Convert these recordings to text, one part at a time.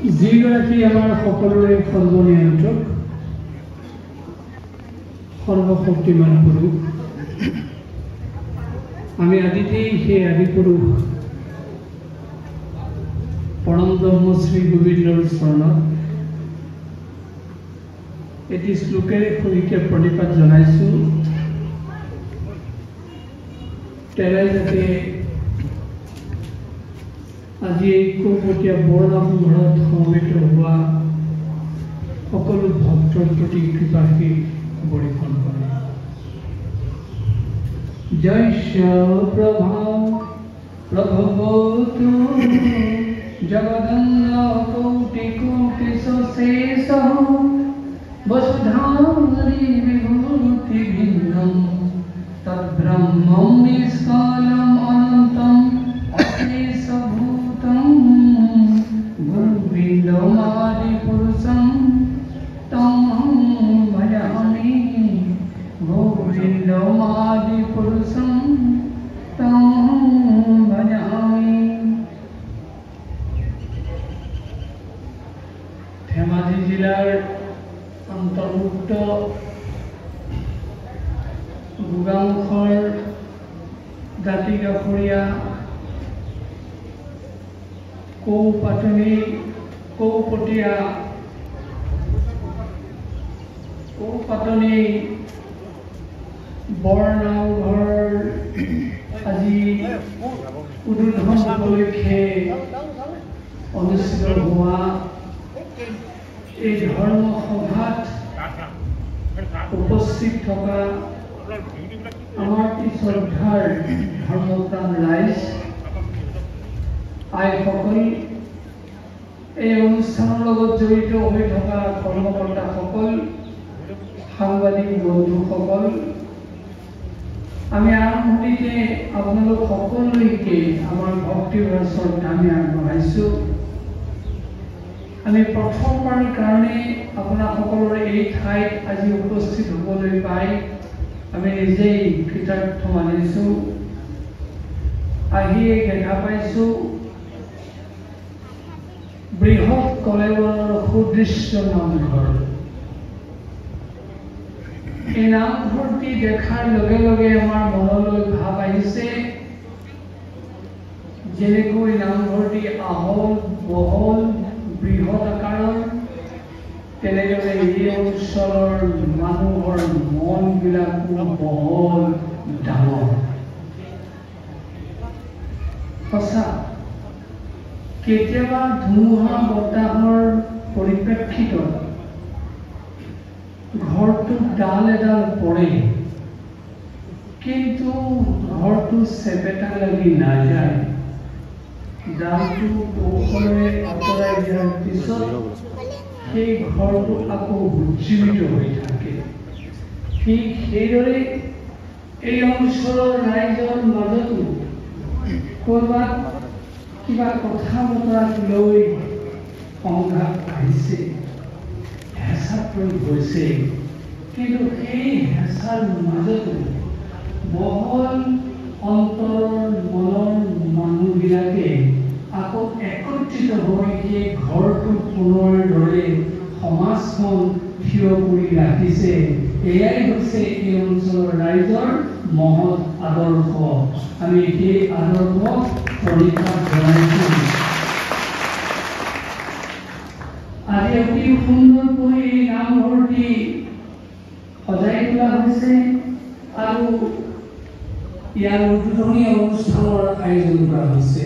যিগৰাকী আমাৰ সকলোৰে সৰ্বনিয়ন্ত্ৰক সৰ্বশক্তিমান পুৰুষ, আমি আদিতেই সেই আদি পুৰুষ পৰম ব্ৰহ্ম শ্ৰী গোবিন্দৰ চৰণত এটি শ্লোকেৰে সৈতে প্ৰণিপাত জনাইছোঁ। তেৰাই যাতে আজি এই কৌপটীয়া বৰনামঘৰত সমবেত হোৱা সকলো ভক্তৰ প্ৰতি কৃপাশীষ বৰ্ষণ কৰে। জয় প্ৰভা প্ৰভৱতু জগদন্ন কোটি কোটি সশেষ বসুধারি বিভূতি ভিন্নম তদ্ব্রহ্মম নিষ্কালম অনন্তম অশেষভূতম গোবিন্দমাদি পুরুষম তম ভজামি গোবিন্দমাদি পুরুষম তম ভজামি। ধেমাজি জিলাৰ অন্তৰ্ভুক্ত গোগামুখৰ দাঁতিকাষৰীয়া কৌপাতনি বৰনামঘৰ আজি উদ্বোধন উপলক্ষে অনুষ্ঠিত হোৱা এই ধৰ্ম সভাত উপস্থিত থকা আমাৰ শ্ৰদ্ধাৰ ধৰ্মপ্ৰাণ ৰাইজ, আইসকল, এই অনুষ্ঠানৰ লগত জড়িত হৈ থকা কৰ্মকৰ্তাসকল, সাংবাদিক বন্ধুসকল, আমি আৰম্ভণিতে আপোনালোক সকলোলৈকে আমাৰ ভক্তিভৰা শ্ৰদ্ধা আমি আগবঢ়াইছোঁ। আমি প্ৰথমবাৰৰ কাৰণে আপোনাৰ সকলোৰে এই ঠাইত আজি উপস্থিত হ'বলৈ পাই আমি নিজেই কৃতাৰ্থ মানিছোঁ। আহিয়ে দেখা পাইছোঁ বৃহৎ কলেবৰৰ সুদৃশ্য নামঘৰ। এই নামঘৰটি দেখাৰ লগে লগে আমাৰ মনলৈ ভাৱ আহিছে যেনেকৈ নামঘৰটি আহল বহল বৃহৎ আকাৰৰ, তেনেদৰে এই অঞ্চলৰ মানুহৰ মনবিলাকো বহল ডাঙৰ। সঁচা, কেতিয়াবা ধুমুহা বতাহৰ পৰিপ্ৰেক্ষিতত ঘৰটোত ডাল এডাল পৰে, কিন্তু ঘৰটো চেপেটা লাগি নাযায়। ডালটো কৌশলেৰে আঁতৰাই দিয়াৰ পিছত সেই ঘৰটো আকৌ উজ্জীৱিত হৈ থাকে। ঠিক সেইদৰে এই অঞ্চলৰ ৰাইজৰ মাজতো ক'ৰবাত কিবা কথা বতৰাক লৈ সংঘাত আহিছে, হেঁচা প্ৰয়োগ হৈছে, কিন্তু সেই হেঁচাৰ মাজতো বহল অন্তৰৰ মনৰ মানুহবিলাকে আকৌ একত্ৰিত হৈ সেই ঘৰটোত পুনৰ দৰে সমাজখন থিয় কৰি ৰাখিছে। এয়াই হৈছে এই অঞ্চলৰ ৰাইজৰ মহৎ আদৰ্শ। আমি সেই আদৰ্শক প্ৰণিপাত জনাইছোঁ। আজি অতি সুন্দৰকৈ এই নামঘৰটি সজাই তোলা হৈছে আৰু ইয়াৰ উদ্বোধনী অনুষ্ঠানৰ আয়োজন কৰা হৈছে।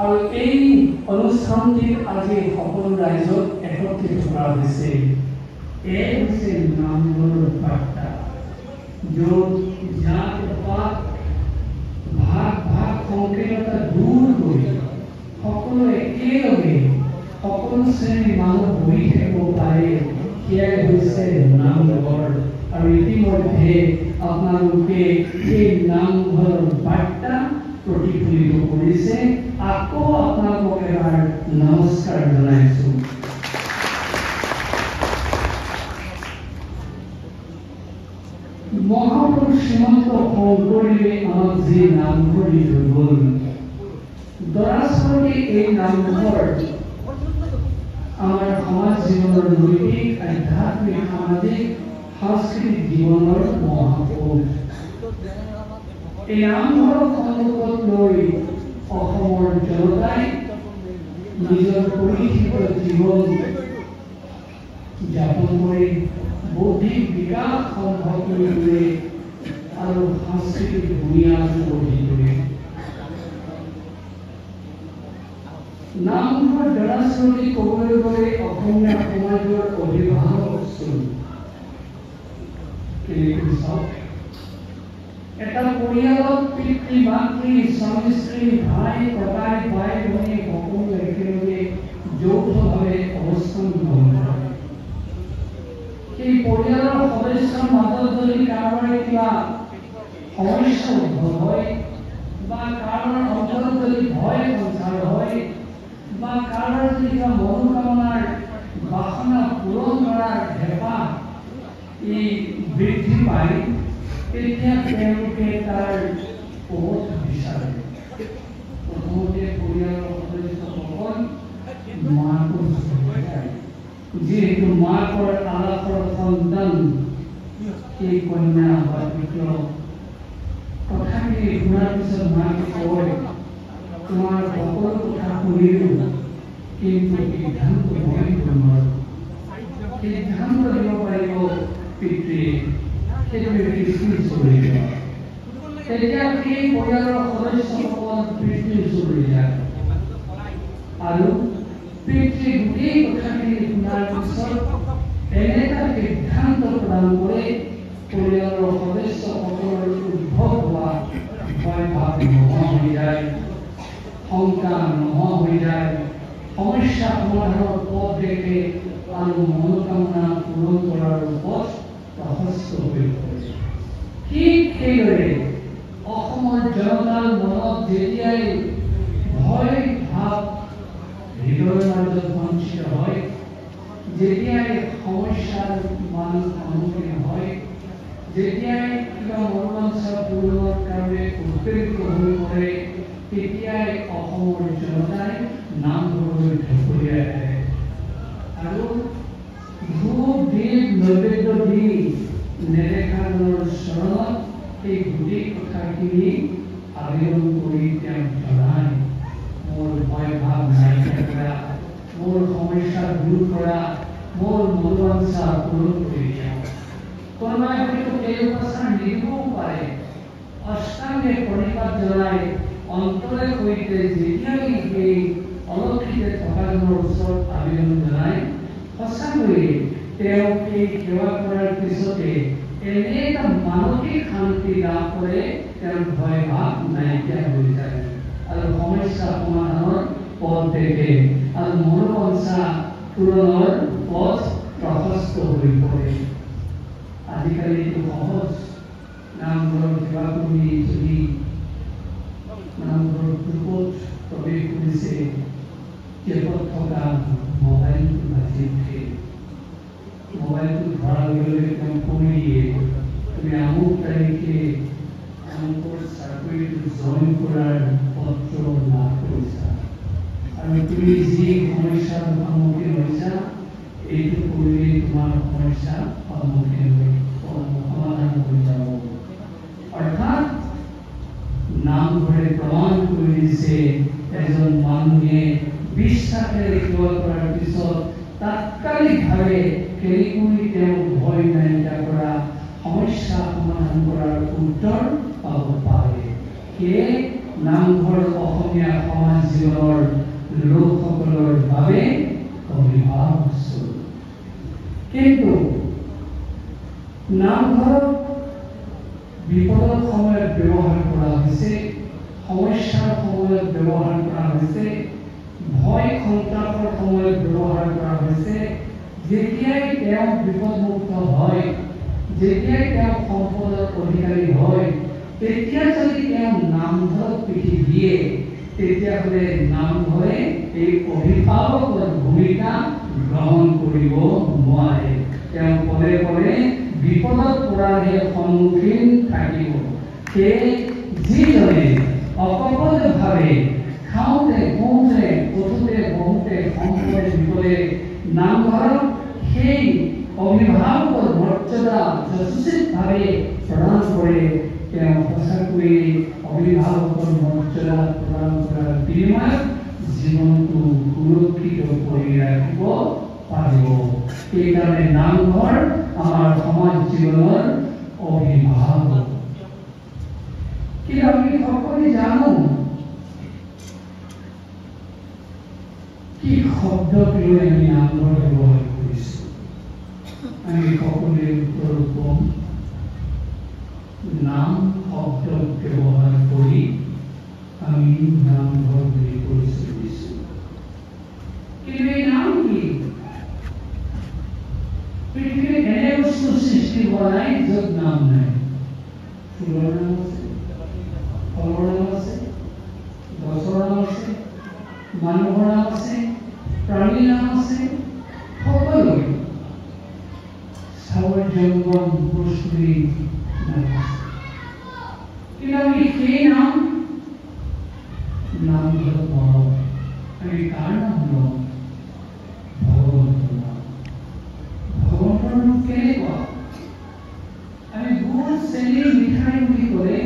আৰু এই অনুষ্ঠানটিত আজি সকলো ৰাইজক একত্ৰিত কৰা হৈছে। এই হৈছে নামঘৰৰ বাৰ্তা, য'ত জাত পাত ভাগ ভাগ সংকীৰ্ণতা দূৰ কৰি সকলো একেলগে সকলো শ্ৰেণীৰ মানুহ বহি থাকিব পাৰে। সেয়াই হৈছে নামঘৰ। আৰু ইতিমধ্যে আপোনালোকে এই নামঘৰৰ বাৰ্তা প্ৰতিফলিত কৰিছে। আকৌ আপোনালোকক এবাৰ নমস্কাৰ জনাইছোঁ। মহাপুৰুষ শ্ৰীমন্ত শংকৰদেৱে আমাক যি নামঘৰ দি থৈ গ'ল, দৰাচলতে এই নামঘৰ আমাৰ সমাজ জীৱনৰ নৈতিক আধ্যাত্মিক সামাজিক সাংস্কৃতিক জীৱনৰ মহাপুৰুষ। এই নামঘৰক সন্মুখত লৈ অসমৰ জনতাই নিজৰ পৰিশীলিত জীৱন যাপন কৰি বৌদ্ধিক বিকাশ সম্ভৱ কৰিবলৈ আৰু সাংস্কৃতিক বুনিয়াদ গঢ়ি তোলে। নামঘৰ দৰাচলতে ক'বলৈ গ'লে অসমীয়া সমাজৰ অভিভাৱক স্বৰূপ। এটা পৰিয়ালত পিতৃ মাতৃ স্বামী স্ত্ৰী ভাই ককাই ভাই ভনী সকলো একেলগে যৌথভাৱে অৱস্থান গ্ৰহণ কৰে। সেই পৰিয়ালৰ সদস্যৰ মাজত যদি কাৰোবাৰ কিবা সমস্যা উদ্ভৱ হয় বা কাৰোবাৰ অন্তৰত যদি ভয় সঞ্চাৰ হয় বা কাৰোবাৰ যদি কিবা মনোকামনাৰ বাসনা পূৰণ কৰাৰ হেঁপাহ বৃদ্ধি পায় তেতিয়া তেওঁলোকে তাৰ পথ বিচাৰে। প্ৰথমতে পৰিয়ালৰ সদস্যসকল মাকৰ ওচৰলৈ যায়। যিহেতু মাকৰ আলাসৰ সন্তান সেই কন্যা বা পুত্ৰ কথাখিনি শুনাৰ পিছত মাকে কয়, তোমাৰ সকলো কথা শুনিলো, কিন্তু সিদ্ধান্ত মই দিব নোৱাৰো। সিদ্ধান্ত দিব পাৰিব পিতৃয়ে, সেইটোৱে পিতৃৰ ওচৰলৈ যায়। তেতিয়া সেই পৰিয়ালৰ সদস্যসকল পিতৃৰ ওচৰলৈ যায় আৰু পিতৃ গোটেই কথাখিনি শুনাৰ পিছত এনে এটা সিদ্ধান্ত প্ৰদান কৰে পৰিয়ালৰ সদস্যসকলৰ উদ্ভৱ হোৱা ভয় ভাৱ নোহোৱা হৈ যায়, শংকা নোহোৱা হৈ যায়, সমস্যা সমাধানৰ পথ দেখে আৰু মনোকামনা পূৰণ কৰাৰ পথ প্ৰশস্ত হৈ পৰে। ঠিক সেইদৰে অসমৰ জনতাৰ মনত যেতিয়াই ভয় ভাৱ হৃদয়ৰ মাজত সঞ্চিত হয়, যেতিয়াই সমস্যাৰ মানুহ সন্মুখীন হয়, যেতিয়াই কিবা মনোবাঞ্ছা পূৰণৰ কাৰণে উদ্বেলিত হৈ পৰে, তেতিয়াই অসমৰ জনতাই নামঘৰলৈ ঢকলিয়াই আহে আৰু ধূপ দীপ নৈবেদ্য দি নেদেখাজনৰ চৰণত এই গোটেই কথাখিনি আবেদন কৰি তেওঁক জনায়, মোৰ ভয় ভাৱ নাইকিয়া কৰা, মোৰ সমস্যা দূৰ কৰা, মোৰ মনোবাঞ্ছা পূৰণ কৰি দিয়া। কোনোবাই হয়তো এই উপাসনা নিদিবও পাৰে। অষ্টাংগে প্ৰণিপাত জনাই অন্তৰে সৈতে যেতিয়াই সেই অলক্ষিতে থকাজনৰ ওচৰত আবেদন জনায়, সঁচাকৈয়ে তেওঁক এই সেৱা কৰাৰ পিছতে এনে এটা মানসিক শান্তি লাভ কৰে, তেওঁৰ ভয় ভাৱ নাইকিয়া হৈ যায় আৰু সমস্যা সমাধানৰ পথ দেখে আৰু মনোবাঞ্ছা পূৰণৰ পথ প্ৰশস্ত হৈ পৰে। আজিকালি এইটো সহজ। নামঘৰত কিবা কৰি যদি নামঘৰৰ গ্ৰুপত প্ৰৱেশ কৰিছে, কেবত থকা মোবাইলটো বাজি উঠে। মোবাইলটো ধৰাৰ লগে লগে তেওঁ কৈ দিয়ে, তুমি আমুক তাৰিখে আমুকৰ চাকৰিটো জইন কৰাৰ পত্ৰ লাভ কৰিছা আৰু তুমি যি সমস্যাৰ সন্মুখীন হৈছা, এইটো কৰিলে তোমাৰ সমস্যা সমাধান হৈ যাব। অৰ্থাৎ নামঘৰে প্ৰমাণ কৰি দিছে এজন মানুহে বিশ্বাসেৰে সেৱা কৰাৰ পিছত তাৎকালিকভাৱে কেনেকৈ তেওঁ ভয় নাইকিয়া কৰা, সমস্যা সমাধান কৰাৰ উত্তৰ পাব পাৰে। সেয়ে নামঘৰ অসমীয়া সমাজ জীৱনৰ লোকসকলৰ বাবে অভিভাৱক স্বৰূপ। কিন্তু নামঘৰক বিপদৰ সময়ত ব্যৱহাৰ কৰা হৈছে, সমস্যাৰ সময়ত ব্যৱহাৰ কৰা হৈছে, ভয় সন্ত্ৰাসৰ সময়ত ব্যৱহাৰ কৰা হৈছে। যেতিয়াই তেওঁ বিপদমুক্ত হয়, যেতিয়াই তেওঁ সম্পদৰ অধিকাৰী হয়, তেতিয়া যদি তেওঁ নামঘৰক পিঠি দিয়ে, তেতিয়াহ'লে নামঘৰে এই অভিভাৱকৰ ভূমিকা গ্ৰহণ কৰিব নোৱাৰে। তেওঁ পদে পদে বিপদত পৰাৰহে সন্মুখীন থাকিব। সেয়ে যিজনে অকপটভাৱে খাওঁতে বওঁতে উঠোতে বহোতে সম্পদে বিপদে নামঘৰত সেই অভিভাৱকৰ মৰ্যাদা যথোচিতভাৱে প্ৰদান কৰে। তেওঁ সঁচাকৈয়ে অভিভাৱকৰ মৰ্যাদা প্ৰদান কৰাৰ বিনিময়ত জীৱনটো সুৰক্ষিত কৰি ৰাখিব পাৰিব। সেইকাৰণে নামঘৰ আমাৰ সমাজ জীৱনৰ অভিভাৱক। কিন্তু আমি সকলোৱে জানো কি শব্দক লৈ আমি নামঘৰ ব্যৱহাৰ কৰিছোঁ। আমি সকলোৱে উত্তৰ কম নাম শব্দ ব্যৱহাৰ কৰি আমি নামঘৰ বুলি পৰিচয় দিছোঁ। কিন্তু এই নাম কি? পৃথিৱীত এনে বস্তু সৃষ্টি হোৱা নাই য'ত নাম নাই। ফুলৰ নাম আছে, ফলৰ নাম আছে, গছৰ নাম আছে, মানুহৰ নাম আছে, প্ৰাণীৰ নাম আছে, সকলোৰে চাৱৰ জংগম পুৰুষী নাম আছে। কিন্তু আমি সেই নামঘৰত নলওঁ। আমি কাৰ নাম লওঁ? ভগৱন্তৰ নাম। ভগৱন্তৰ নাম কেনেকুৱা? আমি গুড় চেনি মিঠাই বুলি ক'লে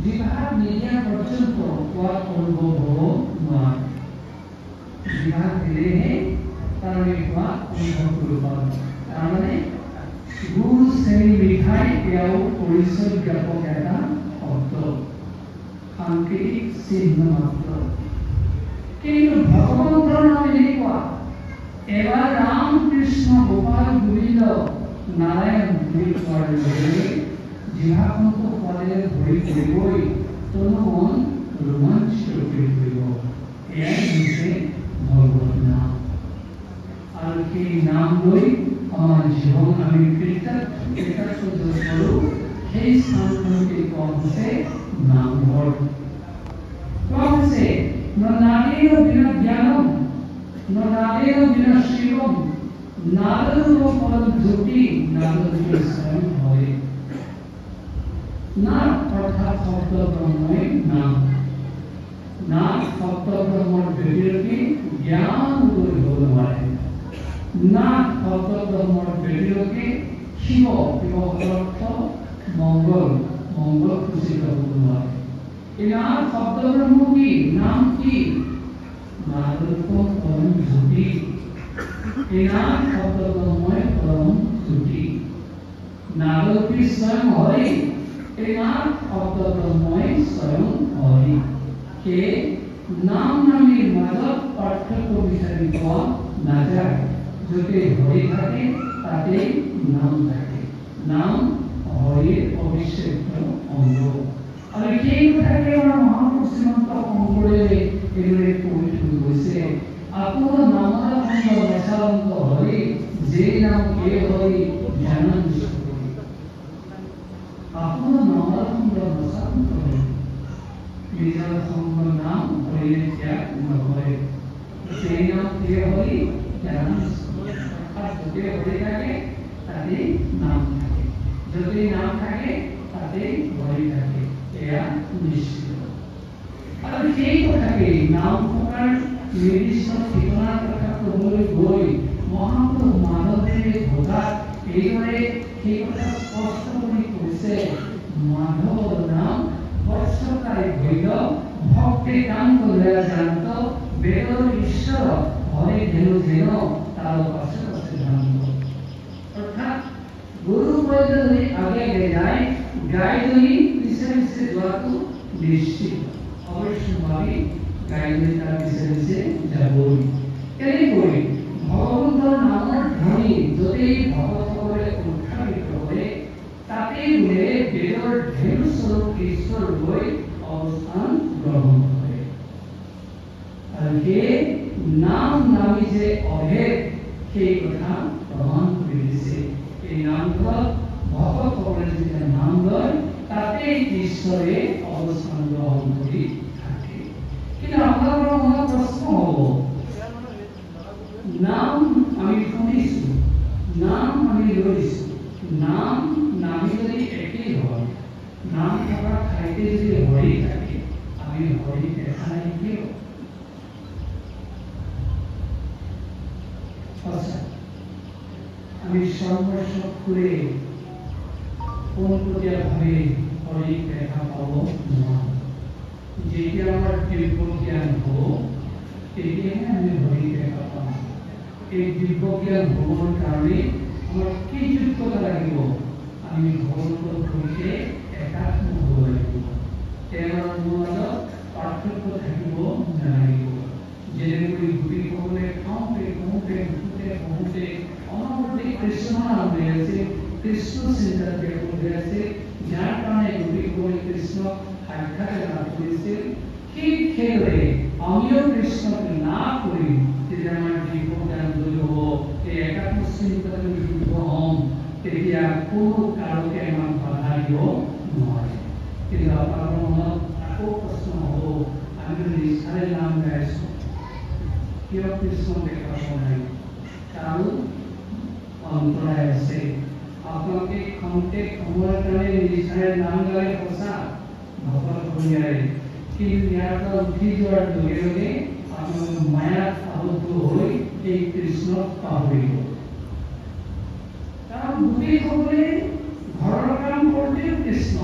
জিভাত নিদিয়া পৰ্যন্ত সোৱাদ অনুভৱ হ'ব নোৱাৰে। জিভাত দিলেহে তাৰ আমি সোৱাদ অনুভৱ কৰিব পাৰোঁ। তাৰমানে গুড় চেনি মিঠাই এয়াও পৰিচয় জ্ঞাপক এটা শব্দ, সাংকেতিক চিহ্ন মাত্ৰ। কিন্তু ভগৱন্তৰ নাম এনেকুৱা, এবাৰ ৰাম কৃষ্ণ গোপাল গোবিন্দ নাৰায়ণ বুলি কোৱাৰ লগে জিভাখনটো সোৱাদেৰে ভৰি পৰিবই, তনু মন ৰোমাঞ্চিত কৰি পৰিব। এয়াই হৈছে ভগৱত নাম। আৰু সেই নাম লৈ আমাৰ জীৱন আমি কৃতজ্ঞ কৰোঁ। সেই স্থানখনকে কোৱা হৈছে নামঘৰ। কোৱা হৈছে নাদেৰ বিনা জ্ঞানম নাদেৰ বিনা শিৱম নাদৰ পৰম জ্যোতি নাদৰ স্বয়ং হয়। নাম অৰ্থাৎ শব্দ ব্ৰহ্মই নাম। নাম শব্দ ব্ৰহ্মৰ ব্যতিৰেকে জ্ঞান উদয় হ'ব নোৱাৰে। নাম শব্দ ব্ৰহ্মৰ ব্যতিৰেকে শিৱ অৰ্থ মংগল সূচিত হ'ব নোৱাৰে। এই নাম শব্দ ব্ৰহ্ম কি? নাম কি? নাদৰূপম পৰম জ্যোতি। এই নাম শব্দ ব্ৰহ্মই পৰম জ্যোতি। নাদৰূপী স্বয়ং হৰি। এই নাম শব্দ ব্ৰহ্মই স্বয়ং হৰি। সেয়ে নাম নামীৰ মাজত পাৰ্থক্য বিচাৰি পোৱা নাযায়। য'তে হৰি থাকে তাতেই নাম থাকে। নাম হৰিৰ অবিচ্ছেদ্য অংগ। আৰু সেই কথাকে আমাৰ মহাপুৰুষ শ্ৰীমন্ত শংকৰদেৱে এইদৰে কৈ থৈ গৈছে, আপোনাৰ নামৰ সংগ নচালন্ত হৰি, যে নাম এ হৰি জ্ঞানন কৰি। আপোনাৰ নামৰ সংগ নচালন্ত হৰি, নিজৰ সংগ নাম হৰিয়ে ত্যাগ নকৰে। যে নাম এ হৰি জ্ঞানন। য'তে হৰি থাকে তাতেই নাম থাকে। যদি নাম থাকে তাতেই হৰি থাকে। এয়া নিশ্চিত। আৰু সেই কথাকে নাম থকাৰ নিৰ্দিষ্ট ঠিকনাৰ কথা ক'বলৈ গৈ মহাপুৰুষ মাধৱদেৱে ঘোষাত এইদৰে সেই কথা স্পষ্ট কৰি কৈছে, মাধৱৰ নাম বৎসকাৰী ভৈদ ভক্তি কান্ত লয়া জান্ত বেদৰ ঈশ্বৰ হৰি ধেনু যেন তাৰ পাছে পাছে জান্ত। অৰ্থাৎ গুৰু বৈদ্যজনী আগে আগে যায়, গাইজনী পিছে পিছে যোৱাটো নিশ্চিত। অৱশ্যম্ভাৱী গাইজনী তাৰ পিছে পিছে যাবই। তেনেকৈ ভগৱন্তৰ নামৰ ধ্বনি য'তেই ভকতসকলে উৎসাহিত হয় তাতেই বোলে বেদৰ ধেনু স্বৰূপ ঈশ্বৰ গৈ অৱস্থান গ্ৰহণ কৰে। আৰু সেই নাম নামি যে অভেদ সেই কথা প্ৰমাণ কৰি দিছে। এই নামঘৰত ভকতসকলে যেতিয়া নাম লয় তাতেই ঈশ্বৰে অৱস্থান গ্ৰহণ কৰি থাকে। কিন্তু আপোনালোকৰ মনত প্ৰশ্ন হ'ব, নাম আমি শুনিছোঁ, নাম আমি লৈছোঁ, নাম নামি যদি একেই হয়, নাম থকা ঠাইতে যদি হৰি থাকে, আমি হৰি ভৰি দেখা নাই কিয়? সঁচা আমি সৰ্বশক্তি পোনপটীয়াভাৱে ভৰি দেখা পাব নোৱাৰোঁ। যেতিয়া আমাৰ দিব্য জ্ঞান হ'ব তেতিয়াহে আমি ভৰি দেখা পাম। এই দিব্য জ্ঞান হ'বৰ কাৰণে আমাৰ কি যোগ্যতা লাগিব? আমি ভগৱানৰ সৈতে একাত্ম হ'ব লাগিব। তেওঁৰ মাজত পাৰ্থক্য থাকিব নালাগিব। যেনেকৈ গোপীসকলে খাওঁতে কওঁতে উঠোতে বহোতে অনবৰতে কৃষ্ণ নাম লৈ আছে, কৃষ্ণ চিন্তাত ব্যস্ত হৈ আছে, যাৰ কাৰণে গোপীসকলে কৃষ্ণক সাক্ষাৎ লাভ কৰিছিল। ঠিক সেইদৰে আমিও কৃষ্ণক না কৰি তেতিয়া আমাৰ দিব্য জ্ঞান লৈ হ'ব, এই একাত্ম চিন্তাত নিযুক্ত হ'ম, তেতিয়া কোনো কাৰোকে আমাক বাধা দিব নোৱাৰে। কিন্তু আপোনালোকৰ মনত আকৌ প্ৰশ্ন হ'ব, আমি নিষ্ঠাৰে নাম গাইছোঁ, কিয় কৃষ্ণ দেখা পোৱা নাই? কাৰণ অন্তৰায় আছে। আপোনালোকে খন্তে সময়ৰ কাৰণে নিষ্ঠাৰে নাম গালে সঁচা ভকত কঢ়িয়াই, কিন্তু ইয়াৰ পৰা উঠি যোৱাৰ লগে লগে আপোনালোকে মায়াত আবদ্ধ হৈ এই কৃষ্ণক পাহৰিব। কাৰণ গোপীসকলে ঘৰৰ কাম কৰোঁতেও কৃষ্ণ,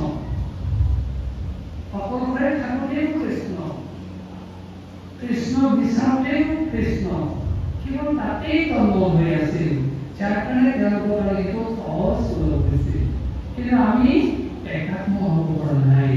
অকলশৰে থাকোঁতেও কৃষ্ণ, কৃষ্ণ বিচাৰোঁতেও কৃষ্ণ, কেৱল তাতেই তন্ময় হৈ আছিল, যাৰ কাৰণে তেওঁলোকৰ কাৰণে এইটো সহজ সুলভ হৈছিল। কিন্তু আমি একাত্ম হ'ব পৰা নাই।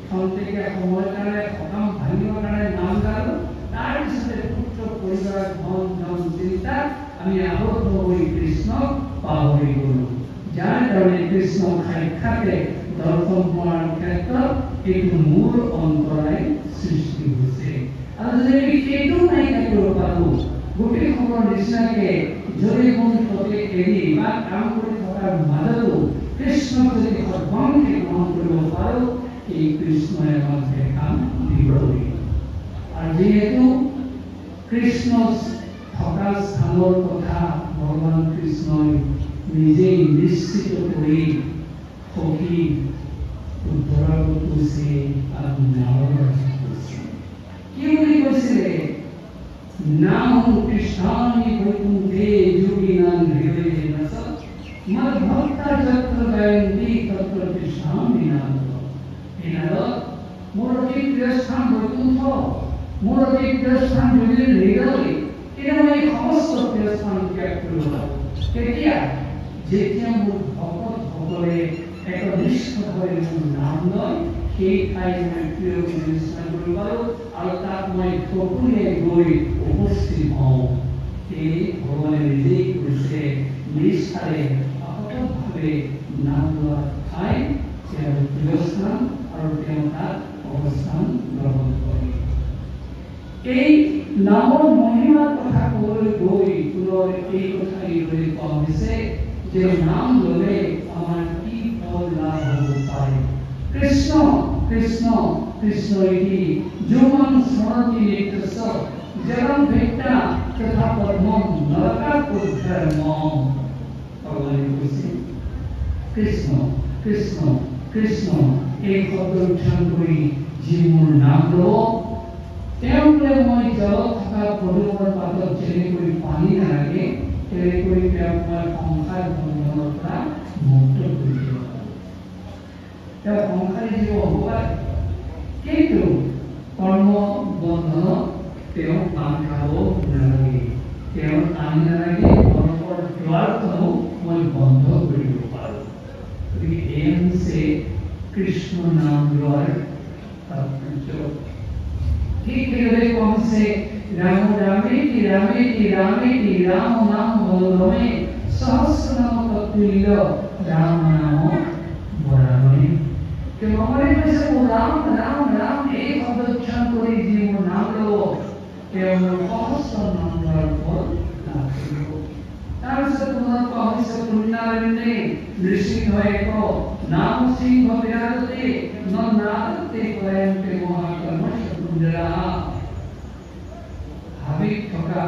খন্তেকীয়া সময়ৰ কাৰণে সকাম ভাঙিবৰ কাৰণে নাম গালোঁ, তাৰপিছতে পুত্ৰ পৰিবাৰ ধন জন চিন্তাত আমি আবদ্ধ হৈ কৃষ্ণক পাহৰি গ'লোঁ। যাৰ কাৰণে কৃষ্ণ সাক্ষাতে দৰ্শন হোৱাৰ ক্ষেত্ৰত এইটো মূল অন্তৰায় সৃষ্টি হৈছে। আৰু যদি আমি সেইটো নাইকিয়া কৰিব পাৰোঁ, গোপীসকলৰ নিচিনাকে যদি মনটোকে এৰি বা কাম কৰি থকাৰ মাজতো কৃষ্ণক যদি সৰ্বাংশে গ্ৰহণ কৰিব পাৰোঁ, এই কৃষ্ণই আমাক দেখা দিবই। আৰু যিহেতু কৃষ্ণ থকা স্থানৰ কথা ভগৱান কৃষ্ণই নিজেই নিশ্চিত কৰি সখী উদ্ধৰাব কৈছে আৰু নাৱৰ কৈছে। কি বুলি কৈছিলে? নাম কৃষ্ণানি বৈকুণ্ঠে যোগিনাং হৃদয়ে নসৎ মদ ভক্তা যত্র গায়ন্তি তত্র কৃষ্ণাং বিনাদ। এই নারদ, মোৰ অতি প্ৰিয় স্থান বৈকুণ্ঠ, মোৰ অতি প্ৰিয় স্থান যোগীৰ হৃদয়, কিন্তু মই এই সমস্ত প্ৰিয় স্থান ত্যাগ কৰিব পাৰোঁ কেতিয়া? যেতিয়া মোৰ ভকতসকলে একনিষ্ঠভাৱে মোৰ নাম লয়, সেই ঠাইত মই প্ৰিয় অনুষ্ঠান কৰিব পাৰোঁ আৰু তাত মই সকলোৱে গৈ উপস্থিত হওঁ। সেই ভগৱানে নিজেই কৈছে, নিষ্ঠাৰে অকপটভাৱে নাম লোৱাৰ ঠাই তেওঁৰ প্ৰিয় স্থান আৰু তেওঁ তাত অৱস্থান গ্ৰহণ কৰে। এই নামৰ মহিমাৰ কথা ক'বলৈ গৈ পুনৰ এই কথা এইদৰে কোৱা হৈছে যে নাম ল'লে আমাৰ কি ফল লাভ হ'ব পাৰে। কৃষ্ণ কৃষ্ণ কৃষ্ণ ইতি যুমান স্মৰতি নিত্যস্য জলম ভেক্তা তথা পদ্মম নৰকাৎ উদ্ধৰমম। ভগৱানে কৈছে কৃষ্ণ কৃষ্ণ কৃষ্ণ এই শব্দ উচ্চাৰণ কৰি যি মোৰ নাম ল'ব, তেওঁকে মই জলত থকা পদুমৰ পাতত যেনেকৈ পানী নালাগে, তেনেকৈ তেওঁক মই সংসাৰ বন্ধনৰ পৰা মুক্ত কৰি দিব পাৰোঁ। তেওঁ সংসাৰী জীৱ হ'ব পাৰে, কিন্তু কৰ্ম বন্ধনত তেওঁ পান খাব নালাগে, তেওঁৰ পানী নালাগে, কৰ্মৰ দুৱাৰখনো মই বন্ধ কৰি দিব পাৰোঁ। গতিকে এই হৈছে কৃষ্ণ নাম লোৱাৰ তাৎপৰ্য। ঠিক সেইদৰে কোৱা হৈছে ৰাম ৰামেতি ৰামেতি ৰামেতি ৰাম নাম বলৰামে সহস্ৰ নাম তৎতুল্য ৰাম নাম বৰামে। ভগৱানে কৈছে মোৰ ৰাম ৰাম ৰাম এই শব্দ উচ্চাৰণ কৰি যি মোৰ নাম ল'ব, তেওঁ সহস্ৰ নাম লোৱাৰ ফল লাভ কৰিব। তাৰপিছত পুনৰ কোৱা হৈছে পুণ্যাৰণ্যে নৃসিংহয়ে ক নাম সিংহ বিৰাজতে ন নাদতে কয়ন্তে মহাকৰ্মস্য কুঞ্জৰাঃ। হাবিত থকা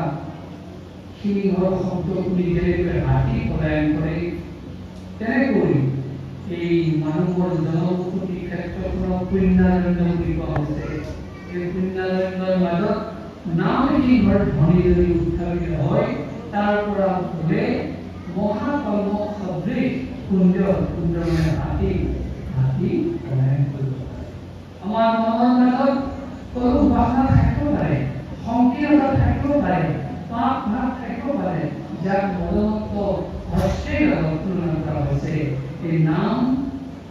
সিংহৰ শব্দ শুনি যেনেকৈ হাতী পলায়ন কৰে, তেনেকৈ এই মানুহৰ জনবসতি ক্ষেত্ৰখনক পুণ্যাৰণ্য বুলি কোৱা হৈছে। এই পুণ্যালয়ৰ মাজত নামহীন ঘৰ ধনী যদি উত্থাপিত হয় তাৰ পৰা ধৰে মহাকল্প সদৃশ কুঞ্জ মানে হাতী আমাৰ মনৰ মাজত কোনো বাসনা থাকিব পাৰে, সংকীৰ্ণতা থাকিব পাৰে, পাপ ভাৱ থাকিব পাৰে, যাক মদনত হস্তেৰ লগত তুলনা কৰা হৈছে। এই নাম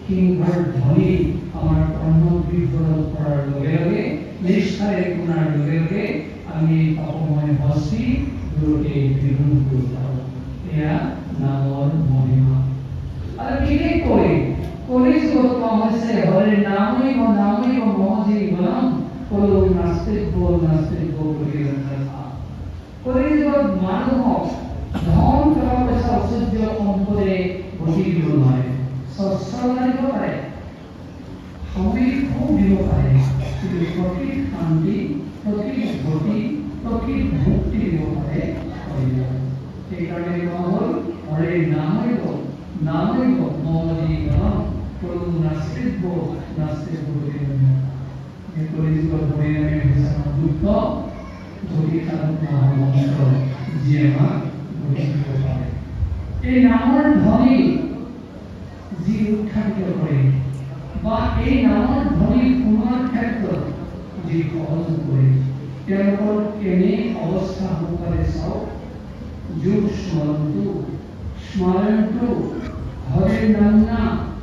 সিংহৰ ধ্বনি আমাৰ কৰ্ম বিফল কৰাৰ লগে লগে নিষ্ঠাৰে শুনাৰ লগে লগে আমি পাপময় হস্তি দূৰতে বিহীন কৰিব পাৰোঁ। এয়া নামৰ মহিমা। আৰু বিশেষকৈ কলিযুগত কোৱা হৈছে হৰে নামৈব মম জীৱনম কলো নাস্তিত্ব বুলি কলিযুগত মানুহক ধন টকা পইচা ঐশ্বৰ্য সম্পদে গতি দিব নোৱাৰে, স্বচ্ছতা দিব পাৰে, সামৰিক সুখ দিব পাৰে, কিন্তু প্ৰকৃত শান্তি, প্ৰকৃত গতি, প্ৰকৃত মুক্তি দিব পাৰে। সেইকাৰণে কোৱা হ'ল হৰে নামৈব মম জীৱনম কলো নাস্তিত্ব বুলি কলিযুগৰ পৰিণামে হৈছে আমাৰ দুঃখ মহামন্ত্ৰ যিয়ে আমাক গতি দিব পাৰে। এই নামৰ ধ্বনি যি উত্থাপিত কৰে বা এই নামৰ ধ্বনি শুনাৰ ক্ষেত্ৰত যি সহযোগ কৰে তেওঁলোকৰ কেনে অৱস্থা হ'ব পাৰে চাওক। যোগ স্মৰণটো হৰে নামনা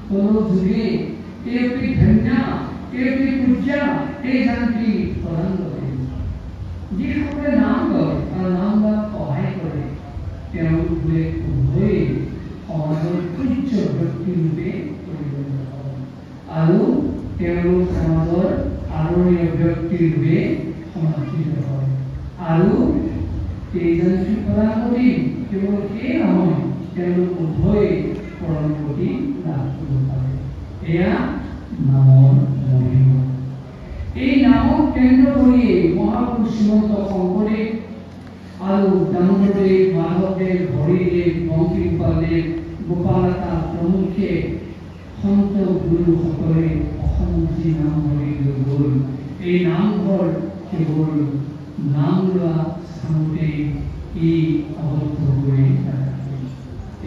তলো যুগে কেপি ধন্যা কেপি পূজা এই জানকি প্ৰদান কৰে। যিসকলে নাম লয় আৰু নাম লোৱাত সহায় কৰে তেওঁলোকে উভয়ে সমাজৰ পূজ্য ব্যক্তি ৰূপে পৰিগণিত হয় আৰু তেওঁলোক সমাজৰ আদৰণীয় ব্যক্তি ৰূপে সমাদৃত হয়। আৰু এইজনকি প্ৰদান কৰি কেৱল সেই নহয় তেওঁলোক উভয়ে পৰম গতি লাভ কৰিব পাৰে। এয়া নামৰ মহিমা। এই নামক কেন্দ্ৰ কৰিয়ে মহাপুৰুষ শ্ৰীমন্ত শংকৰদেৱ আৰু দামোদৰদেৱ, মাধৱদেৱ, হৰিদেৱ, বংশীগোপালদেৱ, গোপালতা প্ৰমুখ্যে সন্ত গুৰুসকলে অসম যি নাম ধৰি লৈ গ'ল, এই নামঘৰ কেৱল নাম লোৱা স্থানতেই ই আবদ্ধ হৈ নাথাকে।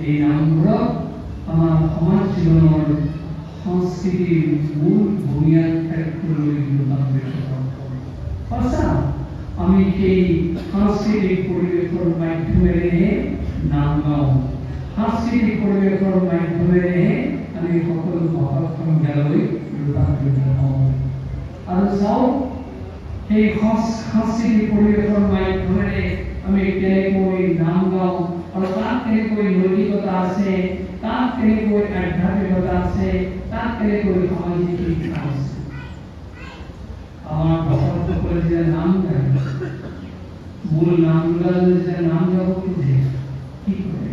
এই নামঘৰক আমাৰ সমাজ জীৱনৰ সংস্কৃতিৰ মূল বুনিয়াদ ক্ষেত্ৰলৈ ৰূপান্তৰিত কৰে। সঁচা আমি সেই সাংস্কৃতিক পৰিৱেশৰ মাধ্যমেৰেহে নাম গাওঁ, সাংস্কৃতিক পৰিৱেশৰ মাধ্যমেৰেহে আমি সকলো ভকত সংজ্ঞালৈ ৰূপান্তৰিত হওঁ। আৰু চাওক সেই সাংস্কৃতিক পৰিৱেশৰ মাধ্যমেৰে আমি কেনেকৈ নাম গাওঁ আৰু তাত কেনেকৈ নৈতিকতা আছে, তাত কেনেকৈ আধ্যাত্মিকতা আছে, তাত কেনেকৈ সামাজিক শিক্ষা আছে। আমাৰ ভকতসকলে যে নাম গায়, মূল নাম গালে যে নাম গাব খোজে কি কৰে?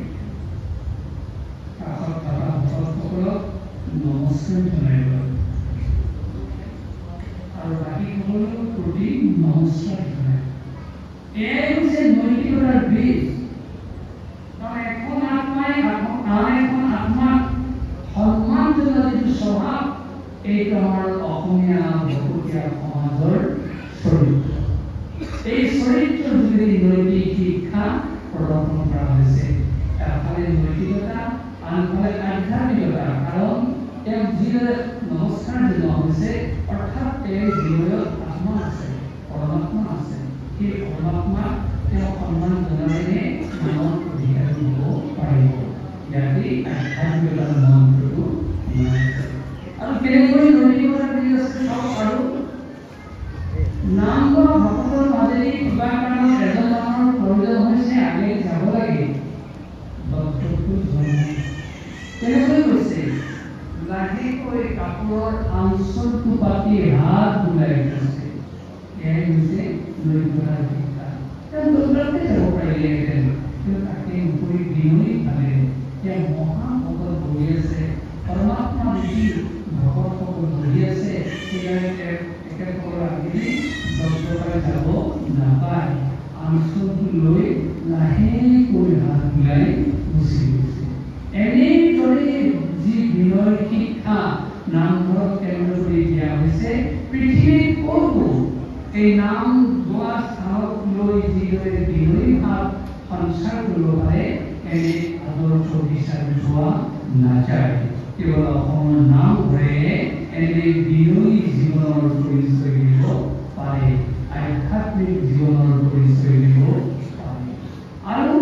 কাষত থকা ভকতসকলক নমস্কাৰ জনাই লয় আৰু বাকী সকলৰ প্ৰতি নমস্কাৰ জনায়। এয়াই হৈছে নৈতিকতাৰ বীজ। এখন আত্মাই আন এখন আত্মাক সন্মান জনোৱা যিটো স্বভাৱ, এইটো আমাৰ অসমীয়া ভকতীয়া সমাজৰ চৰিত্ৰ। এই চৰিত্ৰৰ যোগেদি নৈতিক শিক্ষা প্ৰদৰ্শন কৰা হৈছে। এফালে নৈতিকতা, আনফালে আধ্যাত্মিকতা। কাৰণ তেওঁক যিদৰে নমস্কাৰ জনোৱা হৈছে, অৰ্থাৎ তেওঁৰ হৃদয়ত আত্মা আছে, পৰমাত্মা আছে। সেই পৰমাত্মাক তেওঁ সন্মান জনালেহে নামৰ অধিকাৰী হ'ব পাৰিব। ইয়াতে আধ্যাত্মিকতাৰ মন্ত্ৰটো আৰু কেনেকৈ নৈতিকতা বুলি আছে চাওক। আৰু নাম লোৱা ভকতৰ মাজেদি কিবা কাৰণত এজন মানুহৰ প্ৰয়োজন হৈছে, আগে যাব লাগে, কেনেকৈ কৈছে? লাহেকৈ কাপোৰৰ আঁচলটো পাতি হাত বুলাই গৈছে। এয়াই হৈছে নৈতিকতাৰ শিক্ষা। তেওঁ দৌৰাতে যাব পাৰিলেহেঁতেন, কিন্তু তাকে উপৰি বিনয়ী ভাৱে তেওঁ মহাভকত বহি আছে, পৰমাত্মা দেখি ভকতসকল বহি আছে। সেইকাৰণে তেওঁ তেখেতসকলৰ আগেদি দৌৰাই যাব নাপায়, আঁচলটো লৈ লাহেকৈ হাত বুলাই গুচি গৈছে। এনেদৰে যি বিনয়ৰ শিক্ষা নামঘৰত কেন্দ্ৰ কৰি দিয়া হৈছে, পৃথিৱীত ক'তো এই নাম লোৱা স্থানক লৈ যিদৰে বিনয়ী ভাৱ সঞ্চাৰ কৰিব পাৰে এনে আদৰ্শ হিচাপে যোৱা নাযায়। কেৱল অসমৰ নাম ঘৰে এনে বিনয়ী জীৱনৰ পৰিচয় দিব পাৰে, আধ্যাত্মিক জীৱনৰ পৰিচয় দিব পাৰে। আৰু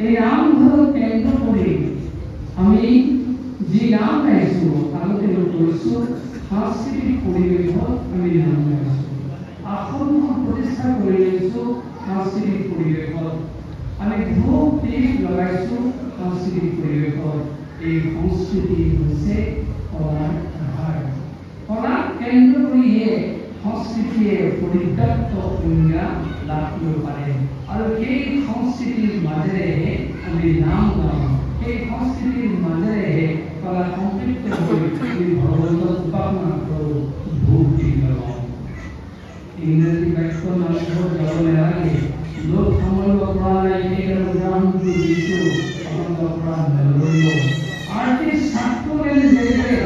এই নামঘৰক কেন্দ্ৰ কৰি আমি যি নাম গাইছোঁ, আগতে কৈছোঁ সাংস্কৃতিক পৰিৱেশত আমি নাম গাইছোঁ, আসনখন প্ৰতিষ্ঠা কৰি লৈছোঁ সাংস্কৃতিক পৰিৱেশত, আমি ধূপ দীপ লগাইছোঁ সাংস্কৃতিক পৰিৱেশত। এই সংস্কৃতি হৈছে কলাৰ আধাৰ। কলাক কেন্দ্ৰ কৰিহে সংস্কৃতিয়ে পৰিত্যক্ত সংজ্ঞা লাভ কৰিব পাৰে। আৰু সেই সংস্কৃতিৰ মাজেৰে আমি নাম গাওঁ, সেই সংস্কৃতিৰ মাজেৰে কলা সম্পৃক্ত হৈ আমি ভগৱন্তক উপাসনা কৰোঁ, ধূপ দীপ লগাওঁ। ইংৰাজী বাক্য নামঘৰত যাব নালাগে, লোক সামৰিব পৰা নাই সেইকাৰণে উদাহৰণটো দিছোঁ, আপোনালোকৰ পৰা নলৰিব। Artist Saturn is very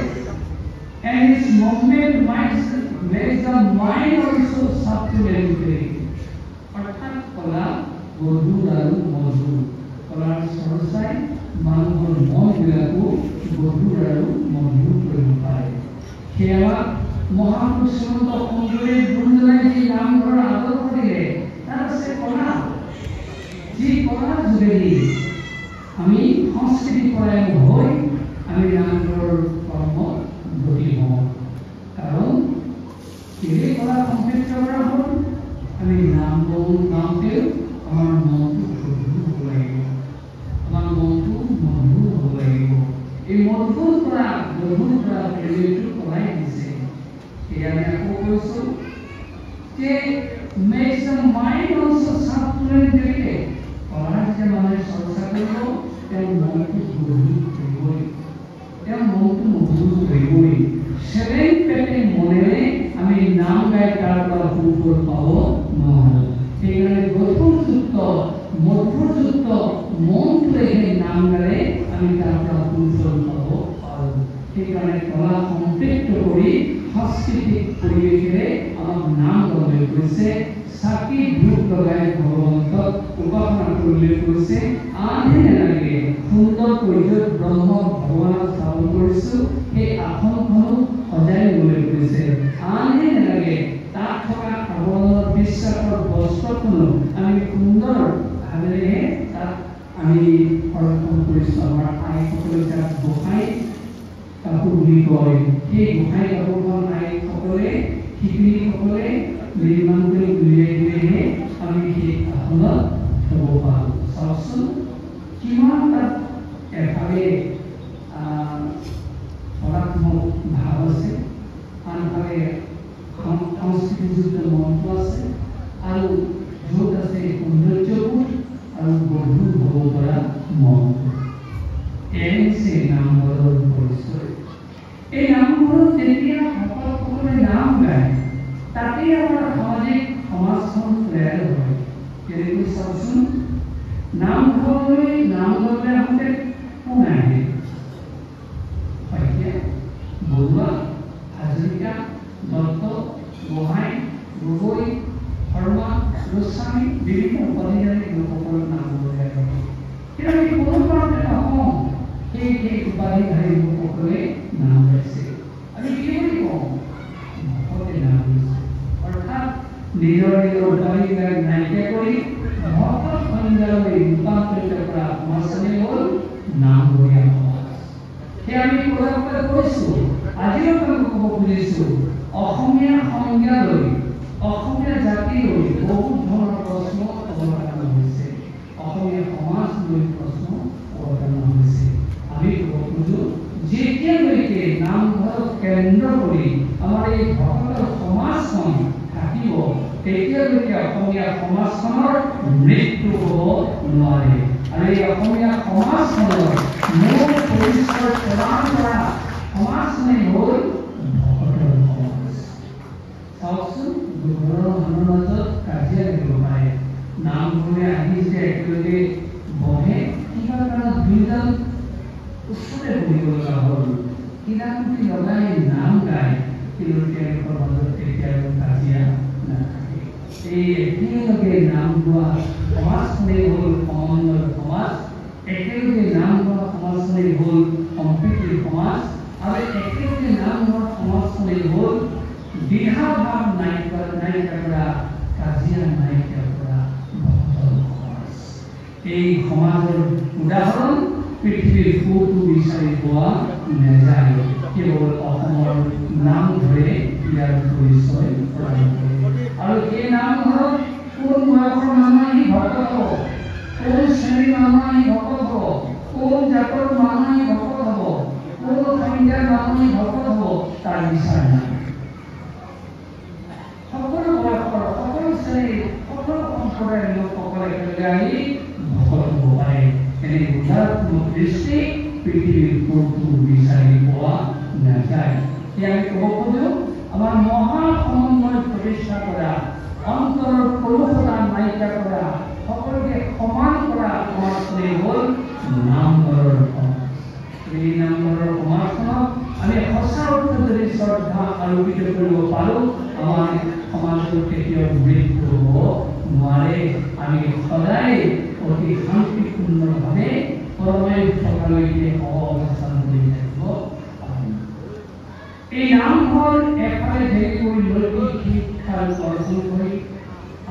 and his movement makes the mind also subtle. অর্থাৎ কলা গধুৰ আৰু মধুৰ, কলাৰ চৰ্চাই মানুহৰ মনবিলাকো গধুৰ আৰু মধুৰ কৰিব পাৰে। সেয়া মহাপুৰুষ শ্ৰীমন্ত শংকৰদেৱ গুৰুজনাই যি নামঘৰৰ আদৰ্শ দিলে তাত আছে কলা। যি কলাৰ যোগেদি আমি সংস্কৃতি পৰায়ণ হৈ আমি নামঘৰৰ কৰ্মত ব্ৰতী হওঁ। কাৰণ কেলে কলা সম্পৃক্ত কৰা হ'ল, আমি নাম গাওঁতেও আমাৰ মনটো গধুৰ হ'ব লাগিব, আমাৰ মনটো মধুৰ হ'ব লাগিব। এই মধুৰ পৰা গধুৰ পৰা পৰিৱেশটো কলাই দিছে। সেয়া আমি আকৌ কৈছোঁ যে makes the mind also subtle. কলাৰ যে মানুহে চৰ্চা কৰিব তেওঁৰ মনটো গধুৰ কৰিবই, তেওঁৰ মনটো মধুৰ কৰিবই। চেলেং পেটেং মনেৰে আমি নাম গাই তাৰ পৰা সুফল পাব নোৱাৰোঁ। সেইকাৰণে গধুৰযুক্ত মধুৰযুক্ত মনটোৰে নাম গালে আমি তাৰ পৰা সুফল পাব পাৰোঁ। সেইকাৰণে কলা সম্পৃক্ত কৰি সাংস্কৃতিক পৰিৱেশেৰে আমাক নাম গাবলৈ কৈছে, চাকি ধূপ লগাই ভগৱন্তক উপাসনা কৰিবলৈ কৈছে। আনহে নালাগে সুন্দৰ পৰিৱেশ ব্ৰহ্ম ভগৱানক স্থাপন কৰিছোঁ, সেই আসনখনো সজাই ল'বলৈ কৈছে। আনহে নালাগে তাত থকা ভগৱানৰ বিশ্বাসৰ বস্ত্ৰখনো আমি সুন্দৰ ভাৱেৰে তাত আমি সংৰক্ষণ কৰিছোঁ। আমাৰ আইসকলে তাত গোসাঁই কাপোৰ বুলি কয়, সেই গোসাঁই কাপোৰখন আইসকলে শিপিনীসকলে নিৰ্মাণ কৰি উলিয়াই দিলেহে আমি সেই আসনত থ'ব পাৰোঁ। চাওকচোন কিমান তাত এফালে কলাত্মক ভাৱ আছে, আনফালে সংস্কৃতিযুক্ত মন্ত্ৰ আছে, আৰু য'ত আছে সৌন্দৰ্যবোধ আৰু গধুৰ হ'ব পৰা মন। এনে হৈছে নামঘৰৰ পৰিচয়। এই নামঘৰত যেতিয়া সকলোৱে নাম গায় তাতেই আমাৰ সামাজিক সমাজখন তৈয়াৰ হয়। কেনেকৈ চাওকচোন, নামঘৰলৈ নাম ল'বলৈ আহোঁতে কোন আহে? শইকীয়া, বৰুৱা, হাজৰিকা, দত্ত, গোহাঁই, গগৈ, শৰ্মা, গোস্বামী, বিভিন্ন উপাধিধাৰী লোকসকলৰ নাম ল'বলৈ আহে। কিন্তু আমি কোনো কাৰণতে নকওঁ সেই উপাধিধাৰী লোকসকলে নাম লৈছে। আমি কি বুলি কওঁ? ভকতে নাম লৈছে। অৰ্থাৎ নিজৰ নিজৰ উপাধিবিলাক নাইকিয়া কৰি ভকত সংজ্ঞালৈ ৰূপান্তৰিত কৰা সমাজখনেই হ'ল নামঘৰীয়া সমাজ। সেয়া আমি পদক্ষেপ কৰিছোঁ। আজিও আমি ক'ব খুজিছোঁ, অসমীয়া সংজ্ঞালৈ, অসমীয়া জাতিলৈ বহুত ধৰণৰ প্ৰশ্ন অৱতাৰণা হৈছে, অসমীয়া সমাজ লৈ প্ৰশ্ন অৱতাৰণা হৈছে। আমি ক'ব খোজোঁ যেতিয়ালৈকে নামঘৰক কেন্দ্ৰ কৰি আমাৰ এই ভকতৰ সমাজখন থাকিব তেতিয়ালৈকে অসমীয়া সমাজখনৰ মৃত্যু হ'ব নোৱাৰে। আৰু এই অসমীয়া সমাজখনৰ মূল পৰিচয় প্ৰদান কৰা সমাজখনেই হ'ল ভকতৰ সমাজ। চাওকচোন, দুঘৰৰ মানুহৰ মাজত কাজিয়া লাগিব পাৰে, নামঘৰলৈ আহি যে একেলগে বহে, কিবা কাৰণত দুইজন ওচৰতে বহিব লগা হ'ল, কিনাকুটি লগাই নাম গায়, কিন্তু তেওঁলোকৰ মাজত তেতিয়া কাজিয়া নাথাকে। এই একেলগে নাম লোৱা সমাজখনেই হ'ল সমন্বয় সমাজ, একেলগে নাম লোৱা সমাজখনেই হ'ল সম্প্ৰীতিৰ সমাজ, আৰু একেলগে নাম লোৱা সমাজখনেই হ'ল দ্বিধা ভাৱ নাইকিয়া কৰা, কাজিয়া নাইকিয়া কৰা ভক্তৰ সমাজ। এই সমাজৰ উদাহৰণ পৃথিৱীৰ ক'তো বিচাৰি পোৱা নাযায়। কেৱল অসমৰ নামঘৰে ইয়াৰ পৰিচয় প্ৰদান কৰে। আৰু এই নামঘৰত কোন বয়সৰ মানুহ আহি ভকত হ'ব, কোন শ্ৰেণীৰ মানুহ আহি ভকত হ'ব, কোন জাতৰ মানুহ আহি ভকত হ'ব, কোন সংজ্ঞাৰ মানুহ আহি ভকত হ'ব, তাৰ বিচাৰ নাই। সকলো বয়সৰ, সকলো শ্ৰেণীৰ, সকলো সম্প্ৰদায়ৰ লোকসকলে একেলগে আহি ভকত হ'ব পাৰে। এনে উদাত্মক দৃষ্টি পৃথিৱীৰ ক'তো বিচাৰি পোৱা নাযায়। আমি ক'ব খোজো আমাৰ মহা সমন্বয় প্ৰতিষ্ঠা কৰা, অন্তৰৰ কলুষতা নাইকিয়া কৰা, সকলোকে সমান কৰা সমাজখনেই হ'ল নামঘৰৰ সমাজ। এই নামঘৰৰ সমাজখনক আমি সঁচা অৰ্থত যদি শ্ৰদ্ধা আৰোপিত কৰিব পাৰোঁ, আমাৰ সমাজৰ কেতিয়াও মৃত্যু হ'ব নোৱাৰে। আমি সদায় অতি শান্তিপূৰ্ণভাৱে পৰমায়ু থকালৈকে অৱস্থান কৰি থাকিব পাৰিম। এই নামঘৰ এফালে যেনেকৈ নৈতিক শিক্ষাৰ অৰ্জন কৰি,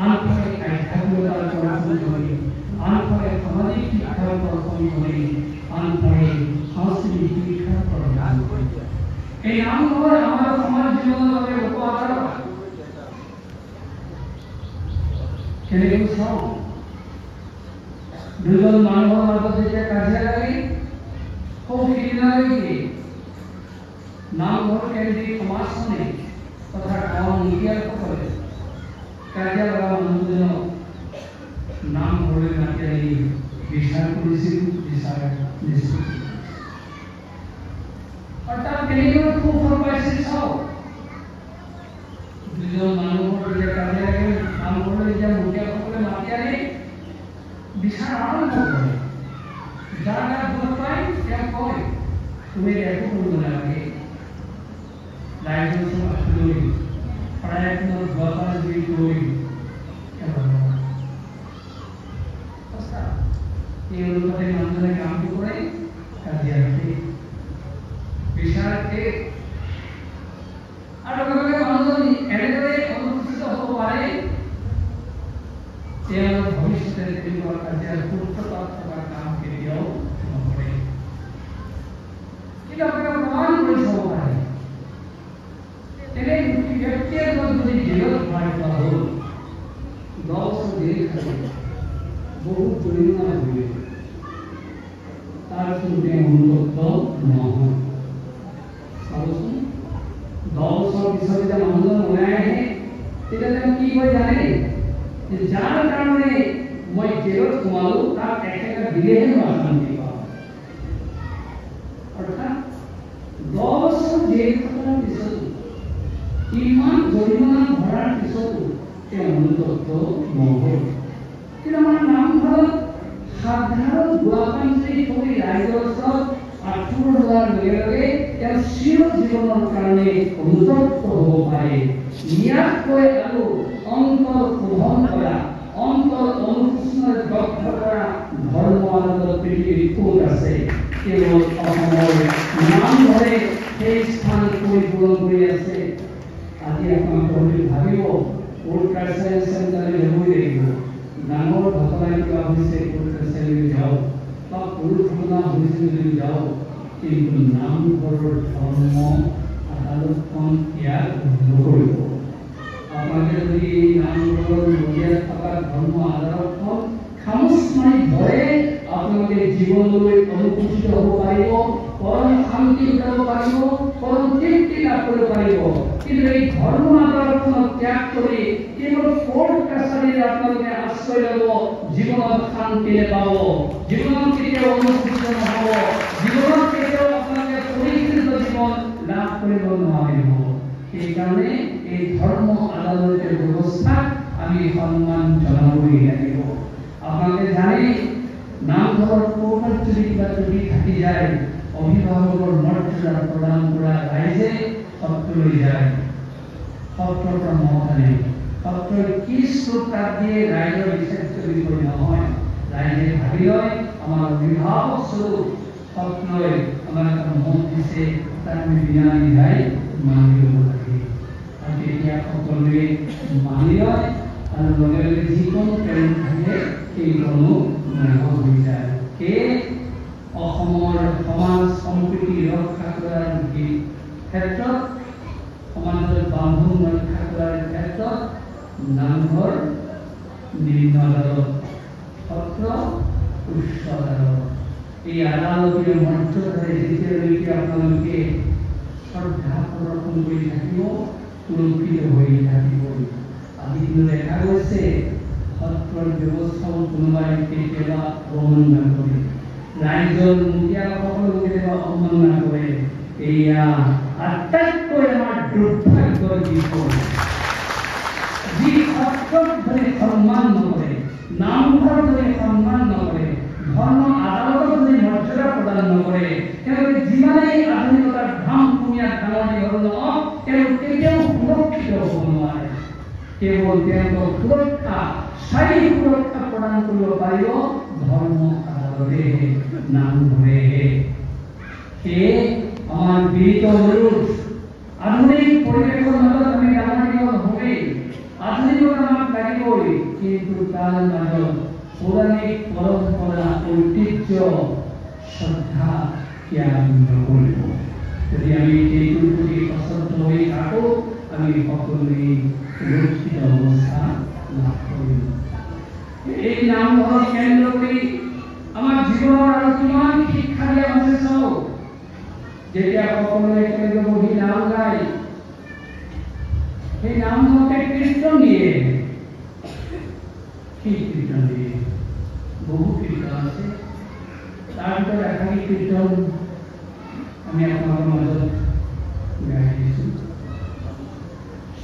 আনফালে আধ্যাত্মিকতাৰ অৰ্জন কৰি, আনফালে সামাজিক শিক্ষাৰ অৰ্জন কৰি, আনফালে সাংস্কৃতিক শিক্ষাৰ অৰ্জন কৰি, এই নামঘৰ আমাৰ সমাজ জীৱনৰ বাবে উপআধাৰক। কেনেকৈ চাওঁ, দুজন মানুহৰ মাজত যেতিয়া কাজিয়া লাগে, সেইদিনালৈকে নামঘৰ কেন্দ্ৰিক সমাজখনে তথা গাঁৱৰ মুখীয়ালসকলে কাজিয়া লগা মানুহজনক নামঘৰলৈ মাতি আনি বিচাৰ কৰিছিল, বিচাৰ নিশ্চিত। অৰ্থাৎ কেনেকৈ সুফল পাইছিল চাওক। দুজন মানুহৰ যেতিয়া কাজিয়া লাগে, নামঘৰলৈ যেতিয়া মুখীয়ালসকলে মাতি আনি বিচাৰ আৰম্ভ কৰে। যাৰ গাত দুখ পায় তেওঁ কয়, তুমি একো কৰিব নালাগে, ৰাইজৰ চব লৈ প্ৰায়খনৰ যোৱাবাৰ জুই লৈ এই অনুপাতে মানুহজনে কামটো কৰে, কাজিয়া ৰাখে, বিচাৰ ৰাখে, আৰু লগে লগে মানুহজন এনেদৰে অনুষ্ঠিত হ'ব পাৰে, তেওঁৰ ভৱিষ্যতে তেনেকুৱা কাজিয়াৰ সূত্ৰপাত থকা কাম কেতিয়াও নকৰে। কিন্তু আপোনাক প্ৰমাণ কৰি চাব পাৰে, তেনে ব্যক্তিয়ে যদি জেলত ভৰাই থোৱা হ'ল, 10 বছৰ জেল খালে, বহুত জৰিমনা ভৰিলে, তাৰপিছত তেওঁ অনুতপ্ত নহয়। চাবচোন, 10 বছৰ পিছত যেতিয়া মানুহজন ওলাই আহে, তেতিয়া তেওঁ কি কয় জানে? যাৰ কাৰণে মই জেলত সোমালো, তাক একেটা দিলেহে মই শান্তি পাওঁ। অৰ্থাৎ 10 বছৰ জেল খটাৰ পিছতো, ইমান জৰিমনা ভৰাৰ পিছতো তেওঁ অনুতপ্ত নহ'ল। কিন্তু আমাৰ নামঘৰত সাধাৰণ গুৱাহাটী কৰি ৰাইজৰ ওচৰত আঁঠুৰ লোৱাৰ লগে লগে তেওঁ চিৰ জীৱনৰ কাৰণে অনুতপ্ত হ'ব পাৰে। ইয়াতকৈ আৰু অন্তৰ শোভন কৰা, অন্তৰ অনুশোচনাৰে দগ্ধ কৰা ধৰ্ম আনন্দ পৃথিৱীৰ ক'ত আছে? কেৱল অসমৰ নামঘৰে সেই স্থান পৰিপূৰণ কৰি আছে। আজি আপোনালোকে ভাবিব, কোৰ্ট কাছাৰী চেণ্টাৰলৈ যাবই লাগিব, ডাঙৰ ঘটনা কিবা হৈছে কোৰ্ট কাছাৰীলৈ যাওক, বা সৰু ঘটনা হৈছে যদি যাওক, কিন্তু নামঘৰৰ ধৰ্ম আদালতখন ইয়াত নকৰিব। আপোনালোকে যদি এই নামঘৰৰ মজিয়াত থকা ধৰ্ম আদালতখন খামোচ মাৰি ধৰে, আপোনালোকে জীৱনলৈ অনুপস্থিত হ'ব পাৰিব, পৰম শান্তি উঠাব পাৰিব, পৰম তৃপ্তি লাভ কৰিব পাৰিব। কিন্তু এই ধৰ্ম আদালতখনক ত্যাগ কৰি কেৱল কোৰ্ট কাছাৰীৰে আপোনালোকে আশ্ৰয় ল'ব, জীৱনত শান্তি নাপাব, জীৱনত কেতিয়াও অনুপস্থিত নহ'ব, জীৱনত কেতিয়াও আপোনালোকে পৰিশীলিত জীৱন লাভ কৰিব নোৱাৰিব। সেইকাৰণে এই ধৰ্ম আদালতৰ ব্যৱস্থাক আমি সন্মান জনাবই লাগিব। আপোনালোকে জানে, নামঘৰত ক'ৰবাত যদি কিবা ত্ৰুটি থাকি যায়, অভিভাৱকৰ মৰ্যাদা প্ৰদান কৰা ৰাইজে সত্ৰলৈ যায়, সত্ৰৰ পৰা মত আনে, সত্ৰ সত্ৰৰ কি শ্ৰোতা দিয়ে ৰাইজৰ বিচাৰ্য বিষয় নহয়। ৰাইজে ভাবি লয় আমাৰ অভিভাৱক স্বৰূপ সত্ৰই আমাৰ এটা মত দিছে, তাক আমি বিনা নিধাই মানি ল'ব লাগে। আৰু তেতিয়া সকলোৱে মানি লয় আৰু লগে লগে যিকোনো প্ৰেম থাকে সেইকণো নোহোৱা হৈ যায়। সেয়ে অসমৰ সমাজ সম্প্ৰীতি ৰক্ষা কৰাৰ ক্ষেত্ৰত, সমাজৰ বান্ধোন ৰক্ষা কৰাৰ ক্ষেত্ৰত নামঘৰ নিম্ন আদালত, সত্ৰ উচ্চ আদালত, এই আদালতীয় মৰ্যাদাৰে যেতিয়ালৈকে আপোনালোকে শ্ৰদ্ধা প্ৰদৰ্শন কৰি থাকিব, সুৰক্ষিত হৈ থাকিব। আজি কিন্তু দেখা গৈছে সত্ৰৰ ব্যৱস্থাও কোনোবাই কেতিয়াবা অৱমাননা কৰে, ৰাইজৰ মুখীয়াসকলক কেতিয়াবা অৱমাননা কৰে। এয়া আটাইতকৈ আমাৰ দুৰ্ভাগ্যৰ বিষয়। যি সত্ৰক ধৰি সন্মান নকৰে, নামঘৰ ধৰি সন্মান নকৰে, ধৰ্ম আদালতক ধৰি মৰ্যাদা প্ৰদান নকৰে, তেওঁলোকে যিমানেই আধুনিকতাৰ ধাম কুমিয়াত ডাঙৰ দীঘল নহওক, তেওঁলোক কেতিয়াও সুৰক্ষিত হ'ব নোৱাৰে। কেৱল তেওঁলোকক সুৰক্ষা, স্থায়ী সুৰক্ষা প্ৰদান কৰিব পাৰিব ধৰ্ম আদালতেহে, নামঘৰেহে। সেয়ে আমাৰ বিনীত অনুৰোধ, আধুনিক পৰিৱেশৰ মাজত আমি ডাঙৰ দীঘল হ'মেই, আধুনিকতা আমাক লাগিবই, কিন্তু তাৰ মাজত পৌৰাণিক পৰম্পৰা, ঐতিহ্য, শ্ৰদ্ধা ত্যাগ নকৰিব। যদি আমি সেইটোৰ প্ৰতি সচেতন হৈ থাকোঁ, আমি সকলোৱে সুৰক্ষিত অৱস্থা লাভ কৰিম। এই নামঘৰক কেন্দ্ৰ কৰি আমাৰ জীৱনৰ আৰু কিমান শিক্ষা দিয়া আছে চাওক। যেতিয়া সকলোৱে একেলগে বহি নাম গায়, সেই নামঘৰতে কীৰ্তন দিয়ে। কি কীৰ্তন দিয়ে? বহু কীৰ্তন আছে। তাৰ ভিতৰত একাংশ কীৰ্তন আমি আপোনালোকৰ মাজত গাই দিছোঁ।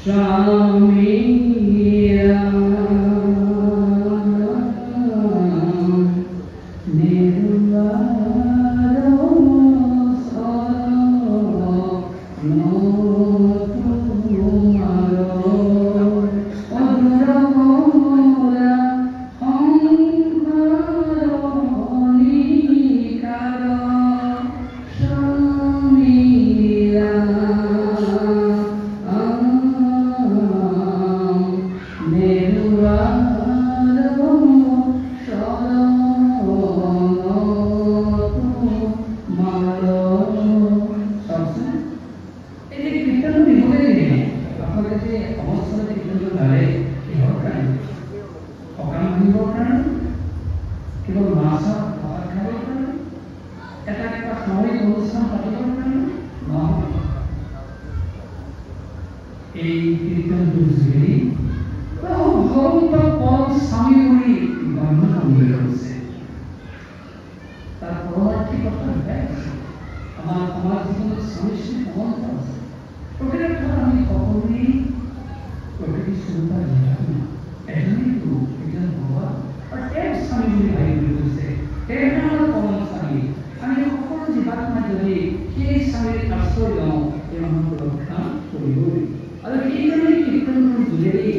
স্বামী এই কীর্তন বুঝলি ভগবন্ত পদ স্বামী বলি বর্ণনা করেছে। তার পরবর্তী কথা আমার সমাজ জীবনের স্বামী স্ত্রী ভগবন্ত আছে। প্রকৃতির কথা আমি সকলেই প্রকৃতি সুন্দর জানি না, এজন্যই তো একজন ভগবান আর এক স্বামী বলি ভাই বলেছে, এক আমার পরম স্বামী। আমি সকল জীবাত্মা যদি সেই স্বামীর আশ্রয় লওঁ, তেওঁলোকক ৰক্ষা কৰিবই। আৰু সেইকাৰণে কীৰ্তনটোৰ যোগেদি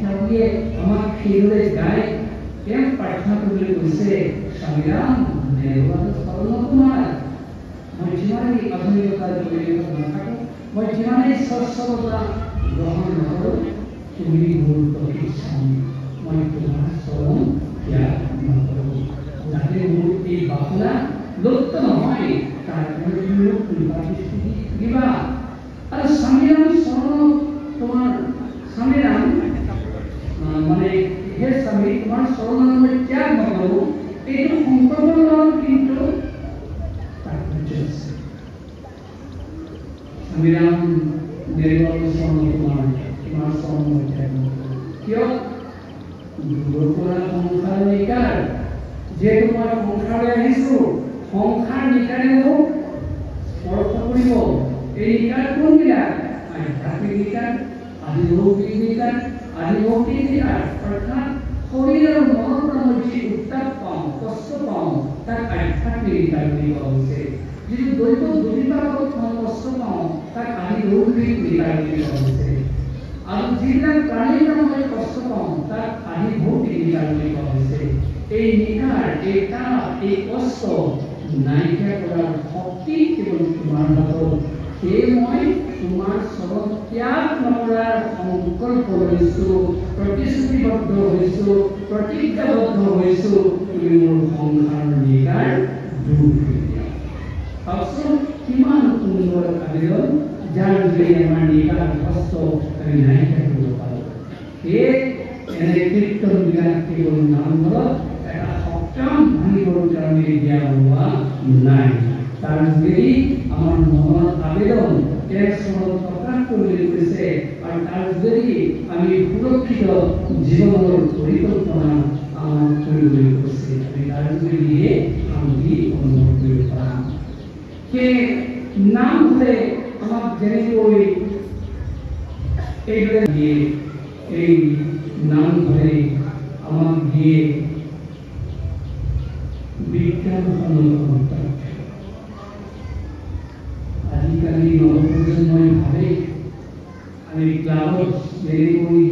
চাউলিয়ে আমাক সেইদৰে গাই তেওঁক প্ৰাৰ্থনা কৰিবলৈ কৈছে, স্বামীৰাম নেৰুৱাটো স্মৰণ তোমাৰ। মই যিমানেই আধুনিকতাৰ পৰিৱেশত নাথাকোঁ, মই যিমানেই স্বচ্ছতা গ্ৰহণ নকৰোঁ, তুমি মোৰ প্ৰতি স্বামী, মই তোমাৰ চৰণ ত্যাগ নকৰোঁ। যাতে মোৰ এই বাসনা লুপ্ত নহয়, তাৰ কাৰণে তুমি কৃপা দৃষ্টি দিবা। আৰু স্বামীৰাম চৰণ তোমাৰ স্বামীৰাম মানে হে স্বামী তোমাৰ চৰণ মই ত্যাগ নকৰোঁ, এইটো সংকল্প লওঁ, কিন্তু তাৎপৰ্য আছে। স্বামীৰাম নেৰুৱাটো চৰণ তোমাৰ চৰণ মই ত্যাগ নকৰোঁ। কিয়? দূৰৰ পৰা সংসাৰ নিকাৰ, যিহেতু মই সংসাৰলৈ আহিছোঁ, সংসাৰ নিকাৰে মোক স্পৰ্শ কৰিব। এই নিকাৰ কোনবিলাক? আধ্যাত্মিক নিকাৰ, আদিভৌতিক নিকাৰ, আদিভৌতিক নিকাৰ, অৰ্থাৎ শৰীৰ আৰু মনৰ পৰা মই যি উত্তাপ পাওঁ, কষ্ট পাওঁ, তাক আধ্যাত্মিক নিকাৰ বুলি কোৱা হৈছে। যিটো দৈৱ দুৰ্বিপাকত মই কষ্ট পাওঁ, তাক আদিভৌতিক নিকাৰ বুলি কোৱা হৈছে। আৰু যিবিলাক প্ৰাণীৰ পৰা মই বুলি কোৱা হৈছে। এই নিকাৰ, এই তাপ, এই কষ্ট নাইকিয়া কৰাৰ শক্তি কেৱল তোমাৰ হাতত। সেয়ে মই তোমাৰ চৰত ত্যাগ নকৰাৰ সংকল্প লৈছোঁ, প্ৰতিশ্ৰুতিবদ্ধ হৈছোঁ, প্ৰতিজ্ঞাবদ্ধ হৈছোঁ, তুমি মোৰ সংসাৰৰ নিকাৰ দূৰ কৰি দিয়া। ভাবচোন কিমান সুন্দৰ আবেদন, যাৰ যোগেদি আমাৰ নিকাৰ কষ্ট আমি নাইকিয়া কৰিব পাৰোঁ। সেয়ে এনে কীৰ্তন বিলাক কেৱল নামঘৰত এটা সপ্তম ভাঙিবৰ কাৰণে দিয়া হোৱা নাই। তাৰ যোগেদি আমাৰ মনৰ আবেদন তেওঁৰ চৰণত প্ৰকাশ কৰিবলৈ কৈছে, আৰু তাৰ যোগেদি আমি সুৰক্ষিত জীৱনৰ পৰিকল্পনা আমাৰ কৰিবলৈ কৈছে। আমি তাৰ যোগেদিহে শান্তি অনুভৱ কৰিব পাৰোঁ। সেই নামঘৰে আমাক যেনেকৈ এইদৰে দিয়ে, এই নামঘৰে আমাক দিয়ে বিজ্ঞানসন্মত। আজিকালি নৱপ্ৰজন্মই ভাবে আমি ক্লাবত যেনেকৈ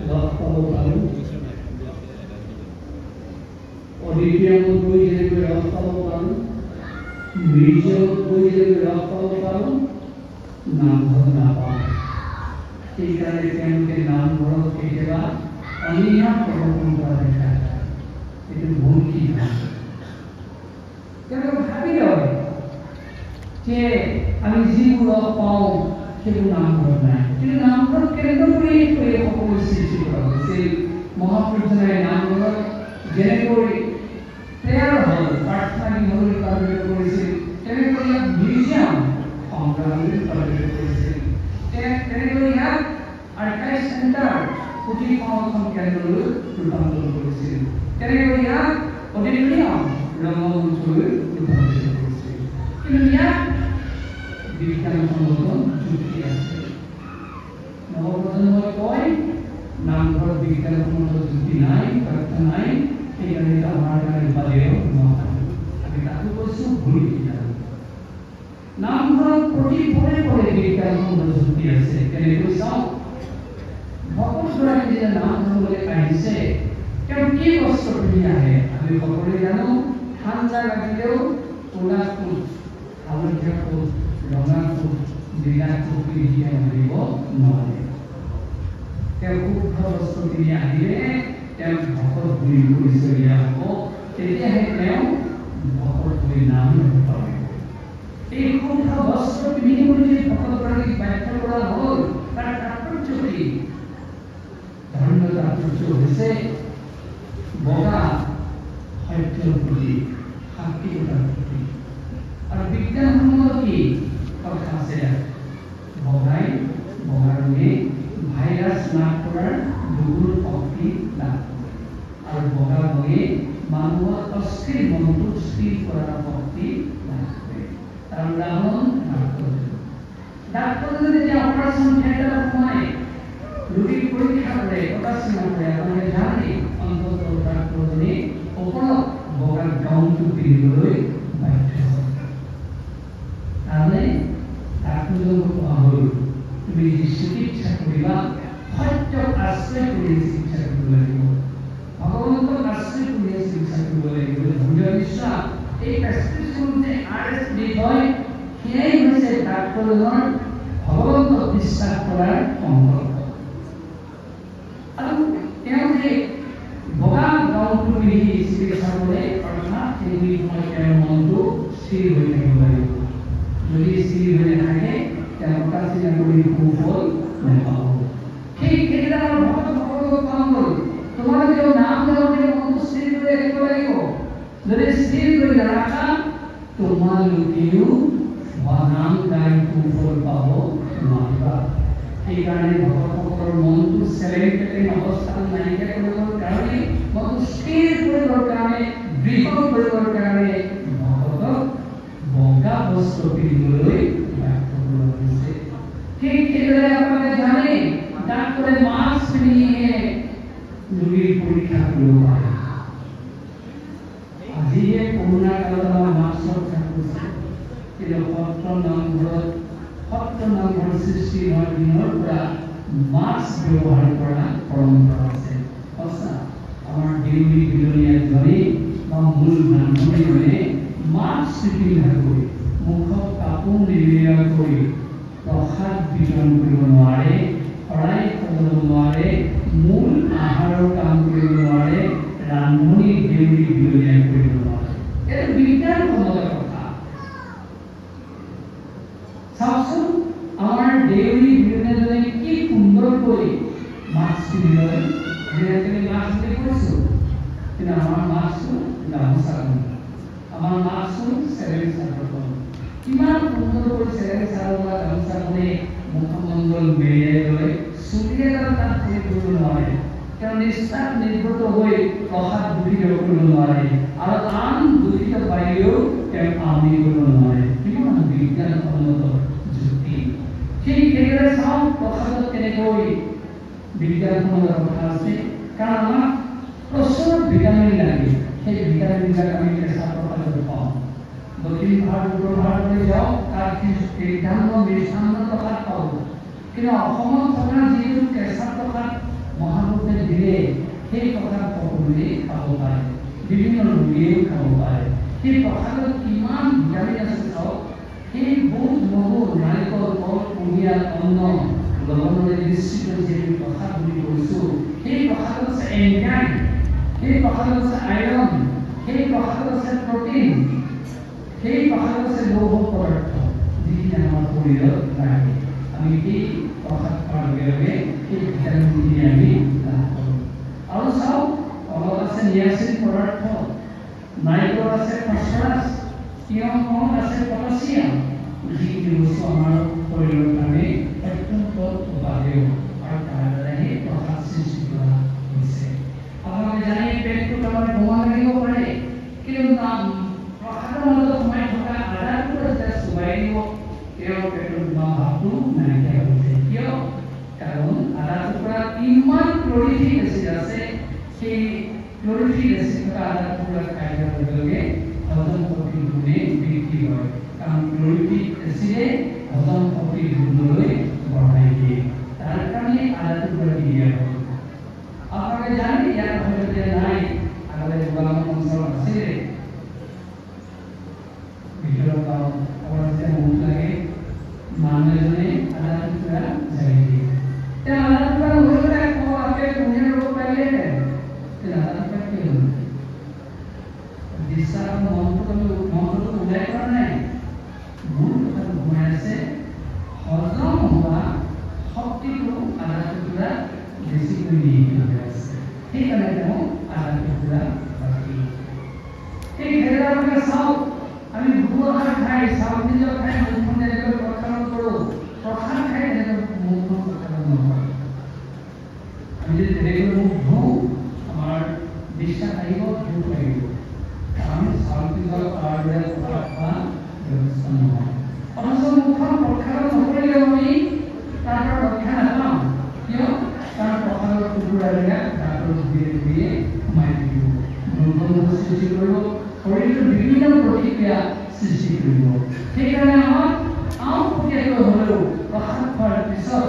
লগ পাব পাৰোঁ, অডিটৰিয়ামত গৈ যেনেকৈ লগ পাব পাৰোঁ, মিউজিয়ামত গৈ যেনেকৈ লগ পাব পাৰোঁ, নামঘৰত নাপাওঁ। সেইকাৰণে তেওঁলোকে নামঘৰত কেতিয়াবা অনীহা প্ৰদৰ্শন কৰা দেখা যায়। এইটো ভুল সিদ্ধান্ত। তেওঁলোকে ভাবি লয় যে আমি যিবোৰ লগ পাওঁ সেইবোৰ নামঘৰত নাই। কিন্তু নামঘৰত কেন্দ্ৰ কৰি সকলো সৃষ্টি কৰা হৈছিল। মহাপুৰুষজনাই নামঘৰত যেনেকৈ প্ৰেয়াৰ হল, প্ৰাৰ্থনা গৃহলৈ ৰূপান্তৰিত কৰিছিল, তেনেকৈ ইয়াক মিউজিয়াম সংগ্ৰহালয়লৈ ৰূপান্তৰিত কৰিছিল। তেনেকৈ ইয়াক আৰ্কাইভ চেণ্টাৰ, পুথি সংৰক্ষণ কেন্দ্ৰলৈ ৰূপান্তৰিত কৰিছিল। তেনেকৈ ইয়াক অডিটৰিয়াম, ৰংগমঞ্চলৈ ৰূপান্তৰিত কৰিছিল। কিন্তু ইয়াক বিজ্ঞানসন্মত যুক্তি আছে। নৱপ্ৰজন্মই কয় নামঘৰত বিজ্ঞানসন্মত যুক্তি নাই, তথ্য নাই, সেইকাৰণে আমাৰ কাৰণে উপাদেয় নহয়। আমি তাকো কৈছোঁ ভুল সিদ্ধান্ত। নামঘৰত প্ৰতি পৰে পৰে বিজ্ঞানসন্মত যুক্তি আছে। কেনেকৈ চাওঁ, ভকতগৰাকী যেতিয়া নামঘৰলৈ আহিছে, তেওঁ কি বস্ত্ৰ পিন্ধি আহে? আমি সকলোৱে জানো, ঠাণ্ডা লাগিলেও ক'লা কোট, হালধীয়া কোট, ৰঙা কোট, নীলা কোট পিন্ধি আহিব নোৱাৰে। তেওঁ শুদ্ধ বস্ত্ৰ পিন্ধি আহিলে তেওঁক ভকত বুলি পৰিচয় দিয়া হ'ব। তেতিয়াহে তেওঁ ভকত বুলি নাম ল'ব পাৰিব। এই শুদ্ধ বস্ত্ৰ পিন্ধিবলৈ যে ভকতগৰাকীক বাধ্য কৰা হ'ল, তাৰ তাৎপৰ্য কি? ধৰ্ম তাৎপৰ্য হৈছে বগা সত্যৰ প্ৰতি, সাত্বিকতাৰ প্ৰতি। আৰু বিজ্ঞানসন্মত কি কথা আছে? বগা ৰঙে ভাইৰাছ নাশ কৰাৰ দুগুণ শক্তি লাভ কৰে, আৰু বগা ৰঙে মানুহৰ অস্থিৰ মনটো স্থিৰ কৰাৰ শক্তি লাভ কৰে। তাৰ উদাহৰণ ডাক্তৰে যেতিয়া অপাৰেশ্যন থিয়েটাৰত সোমাই ৰোগীক পৰীক্ষা কৰে, অপাৰেশ্যন কৰে, আপোনালোকে জানে অন্ততঃ ডাক্তৰজনে ওপৰত বগা গাউনটো পিন্ধিবলৈ বাধ্য হয়। তাৰমানে ডাক্তৰজনক কোৱা হ'ল, তুমি যি চিকিৎসা কৰিবা সত্যক আশ্ৰয় কৰি চিকিৎসা কৰিব লাগিব, ভগৱন্তক আশ্ৰয় কৰি চিকিৎসা কৰিব লাগিব। দৃঢ় বিশ্বাস, এই প্ৰেছক্ৰিপশ্যন যে RSD হয়, সেয়াই হৈছে ডাক্তৰজনৰ ভগৱন্তক বিশ্বাস কৰাৰ সংকল্প। আৰু তেওঁ যে বগা গাউনটো পিন্ধি চিকিৎসা কৰে, অৰ্থাৎ সেই সময়ত তেওঁৰ মনটো স্থিৰ হৈ থাকিব লাগিব। যদি স্থিৰ হৈ নাথাকে, তেওঁ কাচিনা কৰি সুফল নাপাব। ঠিক সেইদিনা আমাৰ ভকতসকলক কাম হ'ল, তোমালোকেও নাম গাওঁতে মনটো স্থিৰ কৰি ৰাখিব লাগিব। যদি স্থিৰ কৰি নাৰাখা, তোমালোকেও নাম গাই সুফল পাব নোৱাৰিবা। সেইকাৰণে ভকতসকলৰ মনটো চেলেং পেলেং অৱস্থাত নাইকিয়া কৰিবৰ কাৰণে, মনটো স্থিৰ কৰিবৰ কাৰণে, দৃঢ় কৰিবৰ কাৰণে ভকতক বগা বস্ত্ৰ পিন্ধিবলৈ বাধ্য কৰা হৈছে। ঠিক সেইদৰে আপোনালোকে জানে, ডাক্তৰে মাস্ক পিন্ধিহে ৰোগীৰ পৰীক্ষা কৰিব পাৰে। আজিহে কৰোণা কালত আমাৰ মাস্কৰ কথা কৈছে, কিন্তু সত্ৰ নামঘৰ সৃষ্টি হোৱাৰ দিনৰ পৰা মাস্ক ব্যৱহাৰ কৰা পৰম্পৰা আছে। সঁচা আমাৰ দেউৰী বিলনীয়া ধৰি বা মূল ৰান্ধনি মানে মাস্ক নিপিন্ধাকৈ মুখত কাপোৰ নিবিৰাকৈ প্ৰসাদ বিতৰণ কৰিব নোৱাৰে, শৰাই সজাব নোৱাৰে, মূল আহাৰৰ কাম কৰিব নোৱাৰে, ৰান্ধনি দেউৰী বিলনীয়া কৰিব নোৱাৰে। এইটো বিজ্ঞানসন্মত কথা। চাওকচোন আমাৰ দেউৰী বিলনীয়াজনে কি সুন্দৰকৈ মাস্ক পিন্ধি লয়। যেনেকৈ মাস্ক বুলি কৈছোঁ, কিন্তু আমাৰ মাস্কটো গামোচা পিন্ধে, আমাৰ মাস্কটো চেলেং চাদৰ পিন্ধে। কিমান সুন্দৰকৈ চেলেং চাদৰ বা গামোচা পিন্ধি মুখমণ্ডল মেৰিয়াই লয়, চুলি এডাল তাত ধৰি কৰিব নোৱাৰে, তেওঁ নিষ্ঠাত নিৰ্ভত হৈ প্ৰসাদ দুটি কৰিব নোৱাৰে, আৰু আন দুটিত পাৰিলেও তেওঁ আমি কৰিব নোৱাৰে। কিমান বিজ্ঞানসন্মত যুক্তি। ঠিক সেইদৰে চাওঁ প্ৰসাদত কেনেকৈ বিজ্ঞানসন্মত কথা আছে। কাৰণ আমাক প্ৰচুৰ ভিটামিন লাগে, সেই ভিটামিনবিলাক আমি কেঁচা প্ৰসাদত পাওঁ। দক্ষিণ ভাৰত উত্তৰ ভাৰতলৈ যাওঁ, তাত সিদ্ধান্ত মৃষ্টান্ন প্ৰসাদ পাব, কিন্তু অসমত থকা যিটো কেঁচা প্ৰসাদ মহাপুৰুষে দিলে সেই প্ৰসাদ সকলোৱে খাব পাৰে, বিভিন্ন ৰোগীয়েও খাব পাৰে। সেই প্ৰসাদত কিমান ভিটামিন আছে চাওক। সেই বুট মগু নাৰিকল কল কুঁহিয়াৰ অন্ন লৱণেৰে মিশ্ৰিত যিটো প্ৰসাদ বুলি কৈছোঁ, সেই প্ৰসাদত আছে এনজাইম, সেই প্ৰসাদত আছে আইৰণ, সেই প্ৰসাদত আছে প্ৰটিন, সেই প্ৰসাদত আছে লৌহ পদাৰ্থ, যিখিনি আমাৰ শৰীৰত লাগে। আমি সেই প্ৰসাদ খোৱাৰ লগে লগে সেই ভিটামিনখিনি আমি লাভ কৰোঁ। আৰু চাওক কলত আছে নিয়াচিন পদাৰ্থ, নাৰিকলত আছে ফচফৰাছ, তিয়হত আছে পটাছিয়াম, যিখিনি বস্তু আমাৰ শৰীৰৰ কাৰণে অত্যন্ত উপাদেয়, আৰু তাৰ দ্বাৰা সেই প্ৰসাদ সৃষ্টি কৰা হৈছে। আপোনালোকে জানে পেটটোত আমাৰ বোমা লাগিব পাৰে, কিন্তু প্ৰসাদৰ মাজত সোমাই থকা আদাটো যেতিয়া চুবাই দিব তেওঁৰ পেটৰ বোমা ভাৱটো নাইকিয়া হৈ যায়। কিয়? কাৰণ আদাটোৰ পৰা ইমান ক্লৰিফিক এচিড আছে, সেই ক্লৰিফিক এচিড থকা আদাটোৰ পৰা খাই দিয়াৰ লগে লগে হজম শক্তি গুণে বৃদ্ধি হয়। কাৰণ ক্লৰিফিক এচিডে হজম শক্তি গুণলৈ বঢ়াই দিয়ে, তাৰ কাৰণে আদাটোৰ পৰা দিয়া হয়। আপোনালোকে জানে ইয়াত হয়তো নাই, আগতে গোলাম অঞ্চল আছিলে, ভিতৰৰ গাঁও অৱশ্যে বহুত লাগে, মানুহ এজনে আদা টুকুৰা জাৰি দিয়ে। তেওঁ আদা টুকুৰা হৈ পেলাই আপে কুঁহিয়াৰ ৰোগ পাৰিলে, আদা টুকুৰা কি হ'ল? বিশ্বাস মন্ত্ৰটো ওলাই কৰা নাই, মূল কথাটো সোমাই আছে হজম হোৱা শক্তিটো আদা টুকুৰা বেছিকৈ নিহিত আছে, সেইকাৰণে তেওঁ আদা টুকুৰা বাকী। এই খেলাবিলাক চাওক, আমি ভুল আহাৰ খাই চাউল নিজৰ খাই মুখখন যেনেকৈ প্ৰক্ষালন কৰোঁ, প্ৰসাদ খাই যেনেকৈ মুখখন প্ৰক্ষালন নকৰোঁ। আমি যদি তেনেকৈ মুখ ধুওঁ, আমাৰ বিশ্বাস আহিব, ভোক লাগিব, কাৰণ চাউল পিছৰ খোৱাৰ দৰে প্ৰসাদ খোৱা ব্যৱস্থা নহয়। অথচ মুখখন প্ৰক্ষালন নকৰিলেও আমি তাৰ পৰা ৰক্ষা নাপাওঁ। কিয়? কাৰণ প্ৰসাদৰ টুকুৰাবিলাক দাঁতৰ ঘূৰিয়ে ঘূৰিয়ে সোমাই থাকিব, দুৰ্গন্ধ সৃষ্টি কৰিব, শৰীৰটোৰ বিভিন্ন প্ৰতিক্ৰিয়া সৃষ্টি কৰিব। সেইকাৰণে আমাক আওপকীয়াকৈ হ'লেও প্ৰসাদ খোৱাৰ পিছত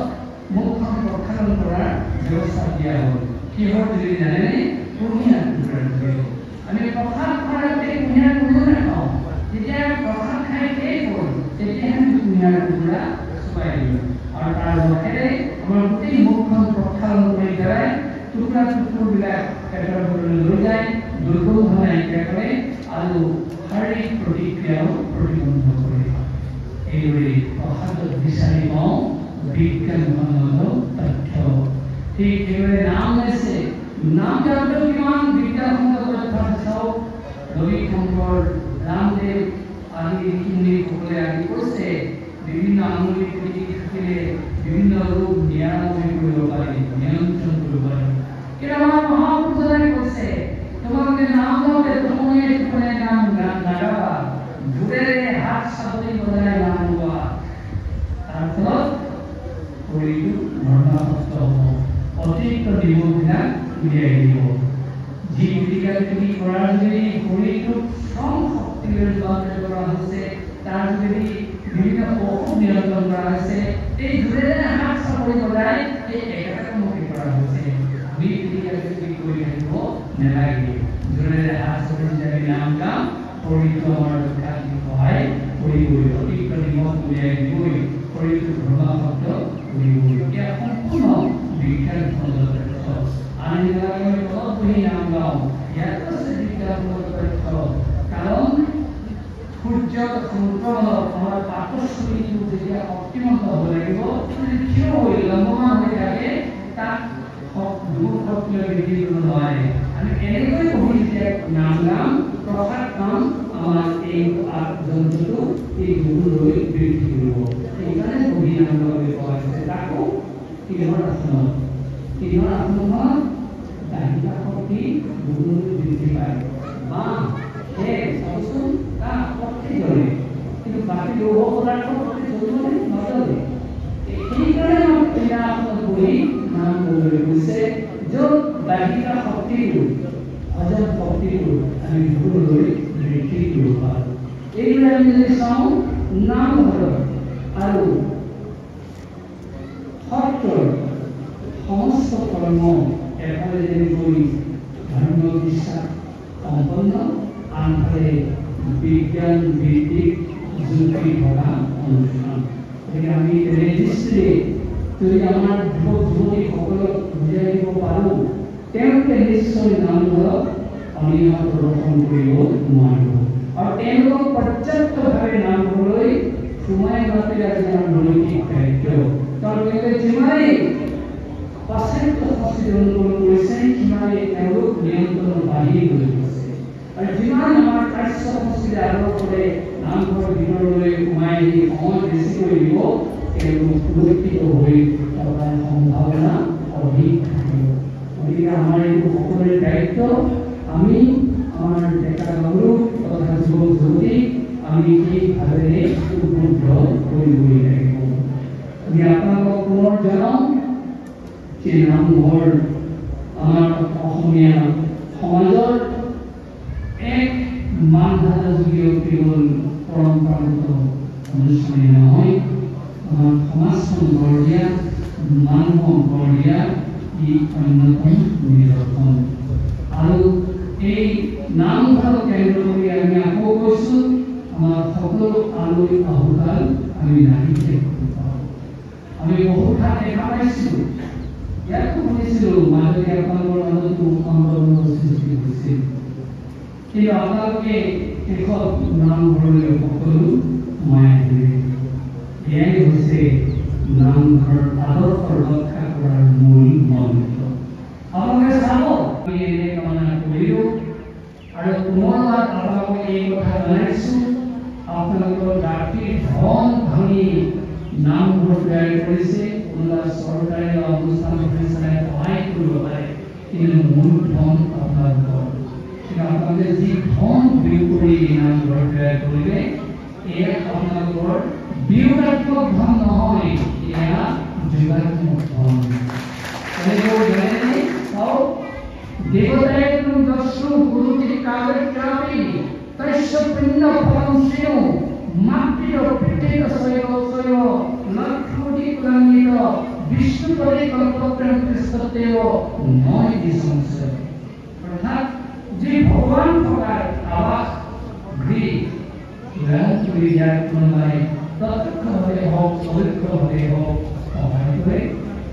মুখখন প্ৰক্ষালন কৰাৰ ব্যৱস্থা দিয়া হ'ল। কিহৰ যোগেদি জানেনে? কুঁহিয়াৰ টুকুৰাৰ যোগেদি। আমি প্ৰসাদ খোৱাৰ আগতে কুঁহিয়াৰ টুকুৰা নাখাওঁ, যেতিয়া প্ৰসাদ খাই শেষ হ'ল তেতিয়াহে আমি কুঁহিয়াৰ টুকুৰা চুপাই দিওঁ, আৰু তাৰ লগতে আমাৰ গোটেই মুখখন প্ৰক্ষালন কৰি পেলাই টুকুৰা টুকুৰবিলাক পেটৰ ভিতৰলৈ লৈ যায়, দুৰ্গন্ধ নাইকিয়া কৰে, আৰু শাৰীৰিক প্ৰতিক্ৰিয়াও প্ৰতিবন্ধ কৰে। এইদৰে প্ৰসাদত বিচাৰি পাওঁ বিজ্ঞানসন্মত তথ্য। ঠিক সেইদৰে নাম লৈছে, নাম জানতেও কিমান বিজ্ঞানসন্মত তথ্য আছে চাওক। ৰবি শংকৰ, ৰামদেৱ আদি ঋষিমুনিসকলে আদি কৈছে বিভিন্ন আঙুলি পিঠি থাকিলে বিভিন্ন ৰোগ নিৰাময় কৰিব পাৰি, নিয়ন্ত্ৰণ কৰিব পাৰি। কিন্তু আমাৰ মহাপুৰুষজনে কৈছে তোমালোকে নাম লওঁতে তোমালোকে নাম নাগাবা, জোৰেৰে হাত চাপৰি বজাই নাম লোৱা, তাৰ ফলত শৰীৰটো মৰণাসক্ত হ'ব, অতিৰিক্ত নিমখবিলাক উলিয়াই দিব। যি প্ৰতিকাৰখিনি কৰাৰ যোগেদি শৰীৰটোক শ্ৰম শক্তিলৈ ৰূপান্তৰিত কৰা হৈছে, তাৰ যোগেদি বিভিন্ন অসুখ নিয়ন্ত্ৰণ কৰা হৈছে, এই জোৰেৰে হাত চাপৰি বজাই এই একেটা কামকে কৰা হৈছে। দুই ঠিক আছে কি কৰি থাকিব নেলাগে জোৰে হাত চৰি যাবি নাম গাম শৰীৰটো আমাৰ ৰক্ষা সহায় কৰিবই অতিক্ৰম উলিয়াই দিবই শৰীৰটো ভ্ৰমা শব্দ কৰিবই এতিয়া সম্পূৰ্ণ বিজ্ঞান তথ্য আমি অলপ বহি নাম গাওঁ ইয়াত আছে বিজ্ঞান তথ্য কাৰণ সূৰ্য চন্দ্ৰ আমাৰ পাকস্থলীটো যেতিয়া অতিমন্ত হ'ব লাগিব থিয় হৈ লম্বমান হৈ থাকে তাক দূৰ শক্তিৰ বৃদ্ধি কৰিব নোৱাৰে আমি এনেকৈ বহি যেতিয়া নাম গাম প্ৰসাদ নাম আমাৰ এই যন্ত্ৰটো এই গুণলৈ বৃদ্ধি কৰিব সেইকাৰণে বহি নাম গাবলৈ কোৱা হৈছে তাকো কিহৰ আসনত দাহিকা শক্তি গুণলৈ বৃদ্ধি পায় বা চাওচোন তাৰ শক্তি জ্বলে কিন্তু বাকী লৌহ পদাৰ্থ শক্তি জ্বলিবলৈ নজ্বলে সেইকাৰণে আমাৰ ক্ৰীড়া আসনত বহি নাম গাবলৈ কৈছে য'ত দাহিকা শক্তিটো হজম শক্তিটো আমি গুণলৈ বৃদ্ধি কৰিব পাৰোঁ এইদৰে আমি যদি চাওঁ নামঘৰ আৰু সত্ৰৰ সমস্ত কৰ্ম এফালে যেনেকৈ ধৰ্মীয় বিশ্বাস সম্পন্ন আনফালে বিজ্ঞান ভিত্তিক যুক্তি থকা অনুষ্ঠান গতিকে আমি ৰেজিষ্ট্ৰি যদি আমাৰ যুৱক যুৱতীসকলক বুজাই দিব পাৰোঁ তেওঁলোকে নিশ্চয় নামঘৰত অনিয়ম প্ৰদৰ্শন কৰিব নোৱাৰিব আৰু তেওঁলোকক পৰ্যাপ্তভাৱে নামঘৰলৈ সোমাই অনাটোৱে আজি আমাৰ নৈতিক দায়িত্ব কাৰণ তেওঁলোকে যিমানেই পাশ্চাত্য সংস্কৃতি অনুকৰণ কৰিছে সিমানেই তেওঁলোক নিয়ন্ত্ৰণ বাঢ়ি গৈ আছে আৰু যিমান আমাৰ কাশ্য সংস্কৃতি আৰম্ভ কৰে নামঘৰ ভিতৰলৈ সোমাই আহি সময় বেছি কৰি দিব তেওঁলোক সুৰক্ষিত হৈ থকাৰ সম্ভাৱনা অধিক থাকিব গতিকে আমাৰ এইটো সকলোৰে দায়িত্ব আমি আমাৰ ডেকা গাভৰু তথা যুৱক যুৱতী আমি এই ভাৱেৰে উদ্বুদ্ধ কৰিবই লাগিব আমি আপোনালোকক পুনৰ জনাওঁ যে নামঘৰ আমাৰ অসমীয়া সমাজৰ এক মানধাৰাযোগ্য কেৱল পৰম্পৰাগত অনুষ্ঠানেই নহয় আমাৰ সমাজখন গঢ় দিয়া মানুহক গঢ় দিয়া ই অন্যতম নিদৰ্শন আৰু এই নামঘৰক কেন্দ্ৰ কৰি আমি আকৌ কৈছোঁ আমাৰ সকলো আলহী আহুকাল আমি নাহি থাকিব পাৰোঁ আমি বহুত ঠাই দেখা পাইছিলোঁ ইয়াতো শুনিছিলোঁ মাজতে আপোনালোকৰ মাজতো আন্দোলনৰ সৃষ্টি হৈছিল কিন্তু আপোনালোকে শেষত নামঘৰলৈ সকলো সোমাই আহিলে এয়াই হৈছে নামঘৰ আদৰ্শ ৰক্ষা কৰাৰ মূল মন্ত্ৰ আপোনালোকে চাব আমি এনে কামনা কৰিলোঁ আৰু পুনৰবাৰ আপোনালোকক এই কথা জনাইছোঁ আপোনালোকৰ ৰাতিৰ ধন ভাঙি নামঘৰ তৈয়াৰ কৰিছে কোনোবা চৰকাৰী অনুষ্ঠান প্ৰতিষ্ঠানে সহায় কৰিব পাৰে কিন্তু মূল ধন আপোনালোকৰ আপোনালোকে যি ধন বিয়োগ কৰি নামঘৰ তৈয়াৰ কৰিলে এয়া আপোনালোকৰ বিয়োগাত্মক ধন নহয় এয়া যোগাত্মক ধন দেৱতাই দস্যু গুৰুতি কাগজে তস্য পিণ্ড ফলম শ্রেয় মাতৃ পিতৃ সৈব সৈব লক্ষ্মী কুলান্বিত বিষ্ণু পরিকল্পনা কৃষ্ণদেব নয় দিশংশয় অর্থাৎ যে ভগবান থকাৰ আৱাস গৃহ গ্ৰহণ কৰি দিয়াৰ কোনোবাই প্ৰত্যক্ষভাৱে হওক পৰোক্ষভাৱে হওক সহায় কৰে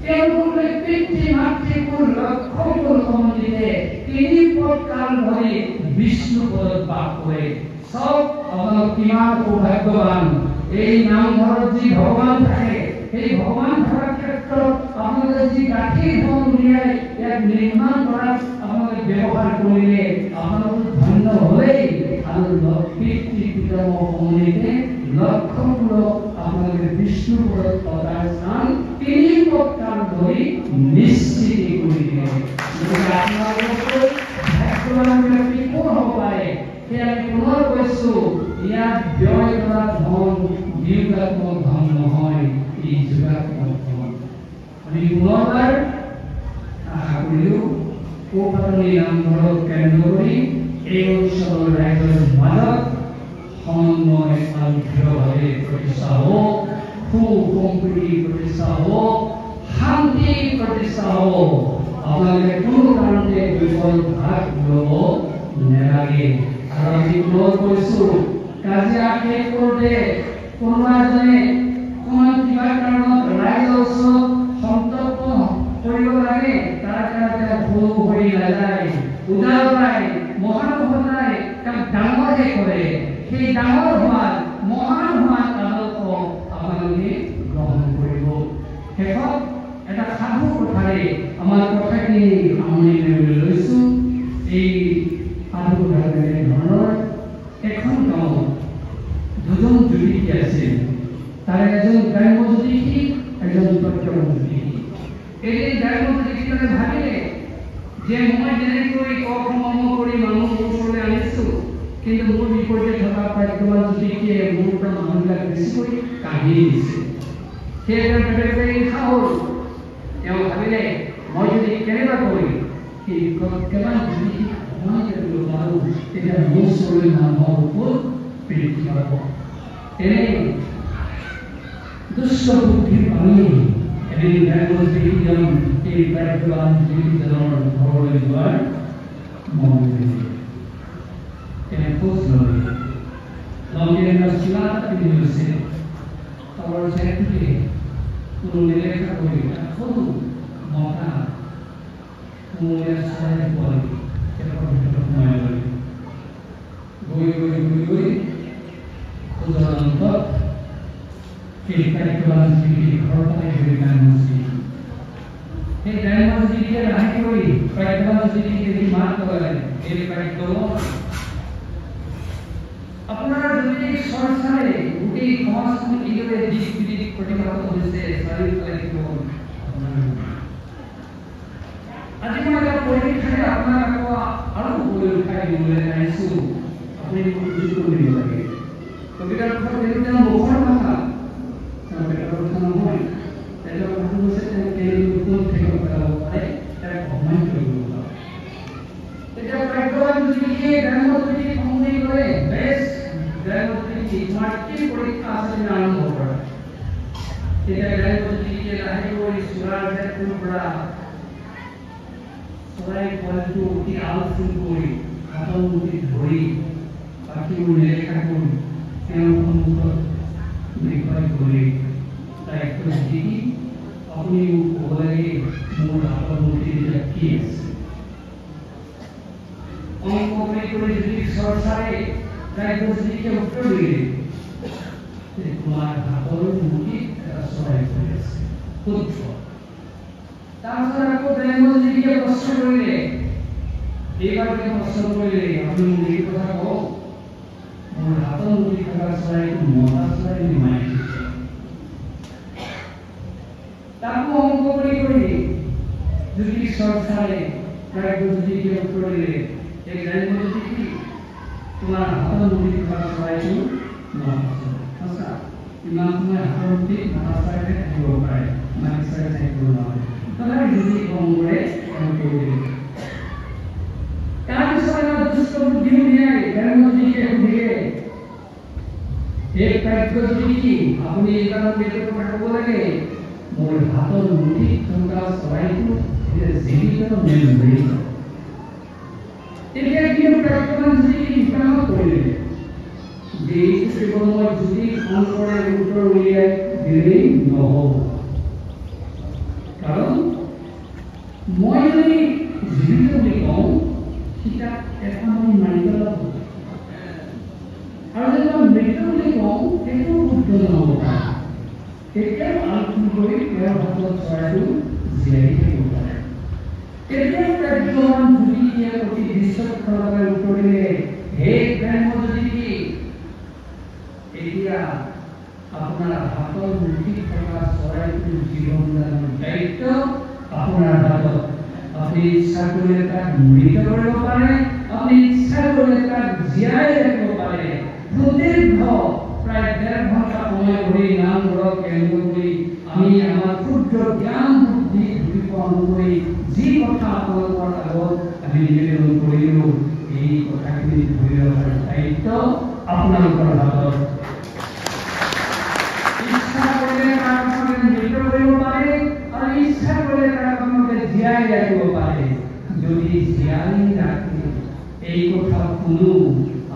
তেওঁলোকে পিতৃ মাতৃ কুল লক্ষ্য কুল সম্বন্ধিতে তিনি প্ৰকাৰ ধৰি বিষ্ণু পদত বাস কৰে সব আপোনালোক কিমান সৌভাগ্যৱান এই নামঘৰত যি ভগৱান থাকে সেই ভগৱান থকাৰ ক্ষেত্ৰত আপোনালোকে যি গাঁঠিৰ ধন উলিয়াই ইয়াক নিৰ্মাণ কৰাত আপোনালোকে ব্যৱহাৰ কৰিলে আপোনালোক ধন্য হ'লেই আৰু পিতৃ পিতামহ সম্বন্ধিতে লক্ষ্যমূলক আপোনালোকে বিষ্ণু পদত থকাৰ স্থান তিনি প্ৰকাৰ ধৰি নিশ্চিত কৰি দিয়ে গতিকে আপোনালোকৰ ভাগ্যৱান ব্যক্তি কোন হ'ব পাৰে সেয়া আমি পুনৰ কৈছোঁ ইয়াত ব্যয় কৰা ধন বিয়োগাত্মক ধন নহয় ই যোগাত্মক ধন আমি পুনৰবাৰ আশা কৰিলোঁ কোপাতনি নামঘৰক কেন্দ্ৰ কৰি এই অঞ্চলৰ ৰাইজৰ মাজত সমন্বয় আৰু দৃঢ়ভাৱে প্ৰতিষ্ঠা হওক সুসম্প্ৰীতি প্ৰতিষ্ঠা হওক শান্তি প্ৰতিষ্ঠা হওক আপোনালোকে কোনো কাৰণতে বিপদ ভাগ ল'ব নালাগে। আৰু আমি অনুৰোধ কৰিছোঁ কাজিয়া শেষ কৰোঁতে কোনোবা এজনে অকণমান কিবা কাৰণত ৰাইজৰ ওচৰত সন্তৰ্ক কৰিব লাগে, তাৰ কাৰণে ভুল হৈ নাযায়, উদাহৰণ মহানুভৱতাই তাক ডাঙৰহে কৰে। সেই ডাঙৰ হোৱাত মহান হোৱাত আদৰ্শ আপোনালোকে গ্ৰহণ কৰিব। শেষত এটা সাধু কথাৰে আমাৰ কথাখিনি সামৰণি মাৰিবলৈ লৈছোঁ। এই সাধু কথাটো ধৰণৰ এখন গাঁৱত দুজন জ্যোতিষী আছিল। তাৰে এজন গ্ৰাম্য জ্যোতিষী, এজন প্ৰত্যক্ষ জ্যোতিষী। এদিন গ্ৰাম্য জ্যোতিষীজনে ভাবিলে যে মই যেনেকৈ কৰ্ম কৰি মানুহ ওচৰলৈ আনিছোঁ, কিন্তু মোৰ বিপৰীতে থকা প্ৰাজ্ঞবান জ্যোতিষীয়ে মোৰ পৰা মানুহবিলাক বেছিকৈ কাঢ়ি দিছে। সেইকাৰণে ঈৰ্ষা হ'ল। তেওঁ ভাবিলে মই যদি কেনেবাকৈ সেই প্ৰজ্ঞবান জ্যোতিষীক অপমান কৰিব পাৰোঁ, তেতিয়া মোৰ ওচৰলৈ মানুহৰ ওপৰত প্ৰীতি পাব। এনেই দুষ্ট বুদ্ধিৰ পানী এদিন গ্ৰাম্য জ্যোতিষীজন এই প্ৰাজ্ঞবান জ্যোতিষীজনৰ ঘৰলৈ যোৱাৰ মন কৰিলে। তেওঁ খোজ ল'লে। লগে চিলা এটা পিন্ধি লৈছে। তলৰ চেটটোতে কোনো নিলেখা কৰি সৰু মতা কোমলীয়া চৰাই পোৱালি তেওঁলোকৰ ভিতৰত সোমাই ল'লে। গৈ খোজৰ অন্তত সেই প্ৰাজ্ঞবান জ্যোতিষীৰ ঘৰ পাই গৈ গ্ৰাম্য জ্যোতিষী। সেই গ্ৰাম্য জ্যোতিষীয়ে লাহে কৰি প্ৰাজ্ঞবান জ্যোতিষীক দেখি মাত লগালে, এই প্ৰাজ্ঞবান আপোনাৰ জ্যোতিষ চৰ্চাৰে গোটেই সমাজখন কিদৰে দিশ বিদিশ প্ৰতিভাত হৈছে চাৰিওফালে কেৱল আজি মই এটা পৰীক্ষাৰে আপোনাক আকৌ আৰু পৰীক্ষা দিবলৈ আহিছোঁ। আপুনি বুজি কৰিব লাগে। কবিতাৰ কথা তেওঁ মুখৰ কথা তেওঁ পেটৰ কথা নহয়। তেওঁ কথা কৈছে তেওঁ কেনেকৈ থাকিব পেলাব পাৰে, তাক অপমান কৰিব পাৰে। তেতিয়া প্ৰাজ্ঞবান জ্যোতিষীয়ে গ্ৰাম্য জ্যোতিষীক সময় কৰে, বেছ গ্ৰাম্য জ্যোতিষী তোমাৰ কি পৰীক্ষা আছে আৰম্ভ কৰা। তেতিয়া গ্ৰাম্য জ্যোতিষীয়ে লাহে কৰি চোৰাৰ ক্ষেত্ৰৰ পৰা চৰাই পোৱালিটো অতি আলফুল কৰি হাতৰ মুঠিত ধৰি বাকীবোৰ নিলেখা কৰি তেওঁৰ সন্মুখত দেখুৱাই কৰি তাইক কৈছে, আপুনি মোক ক'ব লাগে মোৰ হাতৰ মুঠিত এতিয়া কি আছে। অংক কৰি জ্যোতিষ চৰ্চাৰে গ্ৰাম্য জ্যোতিষীয়ে উত্তৰ দিলে, তোমাৰ হাতৰ মুঠিত এটা চৰাই পৰি আছে, শুদ্ধ। তাৰপিছত আকৌ গ্ৰাম্য জ্যোতিষীয়ে প্ৰশ্ন কৰিলে, এইবাৰ তেওঁ প্ৰশ্ন কৰিলে, আপুনি মোক এই কথা কওক, মোৰ হাতৰ মুঠিত থকা চৰাইটো মতা চৰাই নে মাইকী চৰাই। তাকো অংক কৰি জ্যোতিষ চৰ্চাৰে গ্ৰাম্য জ্যোতিষীয়ে উত্তৰ দিলে, এই গ্ৰাম্য জ্যোতিষী তোমাৰ হাতৰ মুঠিত থকা চৰাইটো মতা চৰাই। সঁচা, ইমান সময় হাতৰ মুঠিত মতা চৰাইহে থাকিব পাৰে, মাইকী চৰাই থাকিব নোৱাৰে। তথাপি জ্যোতিষ অংগৰে কৰিলে। তাৰপিছত এটা দুষ্ট বুদ্ধি উলিয়াই গ্ৰাম্য জ্যোতিষীয়ে সুধিলে, এই প্ৰাজ্ঞ জ্যোতিষী আপুনি এইবাৰ এইটো কথা ক'ব লাগে, মোৰ হাতৰ মুঠিত থকা চৰাইটো জীৱিত নে মৃত। তেতিয়া কি প্ৰাজ্ঞবান জ্যোতিষী সিদ্ধান্ত কৰিলে যে কেৱল মই জ্যোতিষ অংগৰে উত্তৰ উলিয়াই দিলেই নহ'ব। কাৰণ মই যদি জীৱিত বুলি কওঁ, কিতাপ এটা মই মাৰি পেলাব, আৰু যদি মই মৃত বুলি কওঁ সেইটো শুদ্ধ নহ'ব পাৰে। তেতিয়াও আলোচনা কৰি তেওঁৰ হাতত চৰাইটো জীয়াই থাকিব পাৰে। তেতিয়া প্ৰাজ্ঞবান জ্যোতিষীয়ে অতি বিচক্ষণতাৰে উত্তৰ দিলে, হে গ্ৰাম্য জ্যোতিষী, এতিয়া আপোনাৰ হাতৰ মুঠিত থকা চৰাইটোৰ জীৱন দানৰ দায়িত্ব আপোনাৰ হাতত। আপুনি ইচ্ছা কৰিলে তাক মৃত কৰিব পাৰে, আপুনি ইচ্ছা কৰিলে তাক জীয়াই ৰাখিব পাৰে। সুদীৰ্ঘ প্ৰায় ১.৫ ঘণ্টা সময় ধৰি নামঘৰত কেন্দ্ৰ কৰি আমি আমাৰ ক্ষুদ্ৰ জ্ঞান বুদ্ধি অনুসৰি যি কথা আপোনালোকৰ আগত আমি নিবেদন কৰিলোঁ, এই কথাখিনি ধৰি ৰখাৰ দায়িত্ব আপোনালোকৰ হাতত। ইচ্ছা কৰিলে তাক আপোনালোকে মৃত কৰিব পাৰে, আৰু ইচ্ছা কৰিলে তাক আপোনালোকে জীয়াই ৰাখিব পাৰে। যদি জীয়াই ৰাখে এই কথা শুনো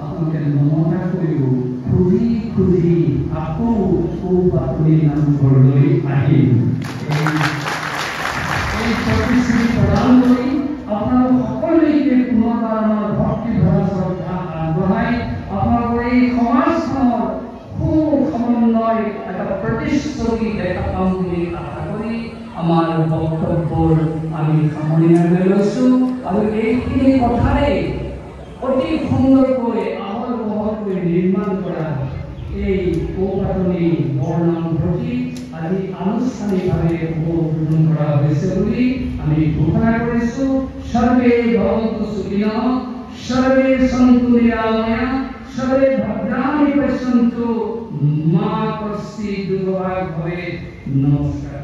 আপোনালোকে নমনা কৰিও খুজি খুজি আকৌ সৌপাতনি নামঘৰলৈ আহিম। এই প্ৰতিশ্ৰুতি প্ৰদান কৰি আপোনালোক সকলোকে পুনৰবাৰ আমাৰ ভক্তি ভৰা শ্ৰদ্ধা আগবঢ়াই আপোনালোকৰ এই সমাজখনৰ সুসমন্বয় এটা প্ৰতিশ্ৰুতি দেখা পাম বুলি আশা কৰি আমাৰ বক্তব্যৰ আমি সামৰণি মাৰিবলৈ লৈছোঁ। আৰু এইখিনি কথাৰে অতি সুন্দৰকৈ আহল বহলকৈ নিৰ্মাণ কৰা এই সৌপাতনি বৰনামঘৰটি আজি আনুষ্ঠানিকভাৱে উদ্বোধন কৰা হৈছে বুলি আমি ঘোষণা কৰিছোঁ। সৰ্বে ভৱন্তু সুখিনঃ, সৰ্বে সন্তু নিৰাময়াঃ, সৰ্বে ভদ্ৰাণি পশ্যন্তু মা কশ্চিৎ দুৰ্ভাগ্য ভবেৎ। নমস্কাৰ।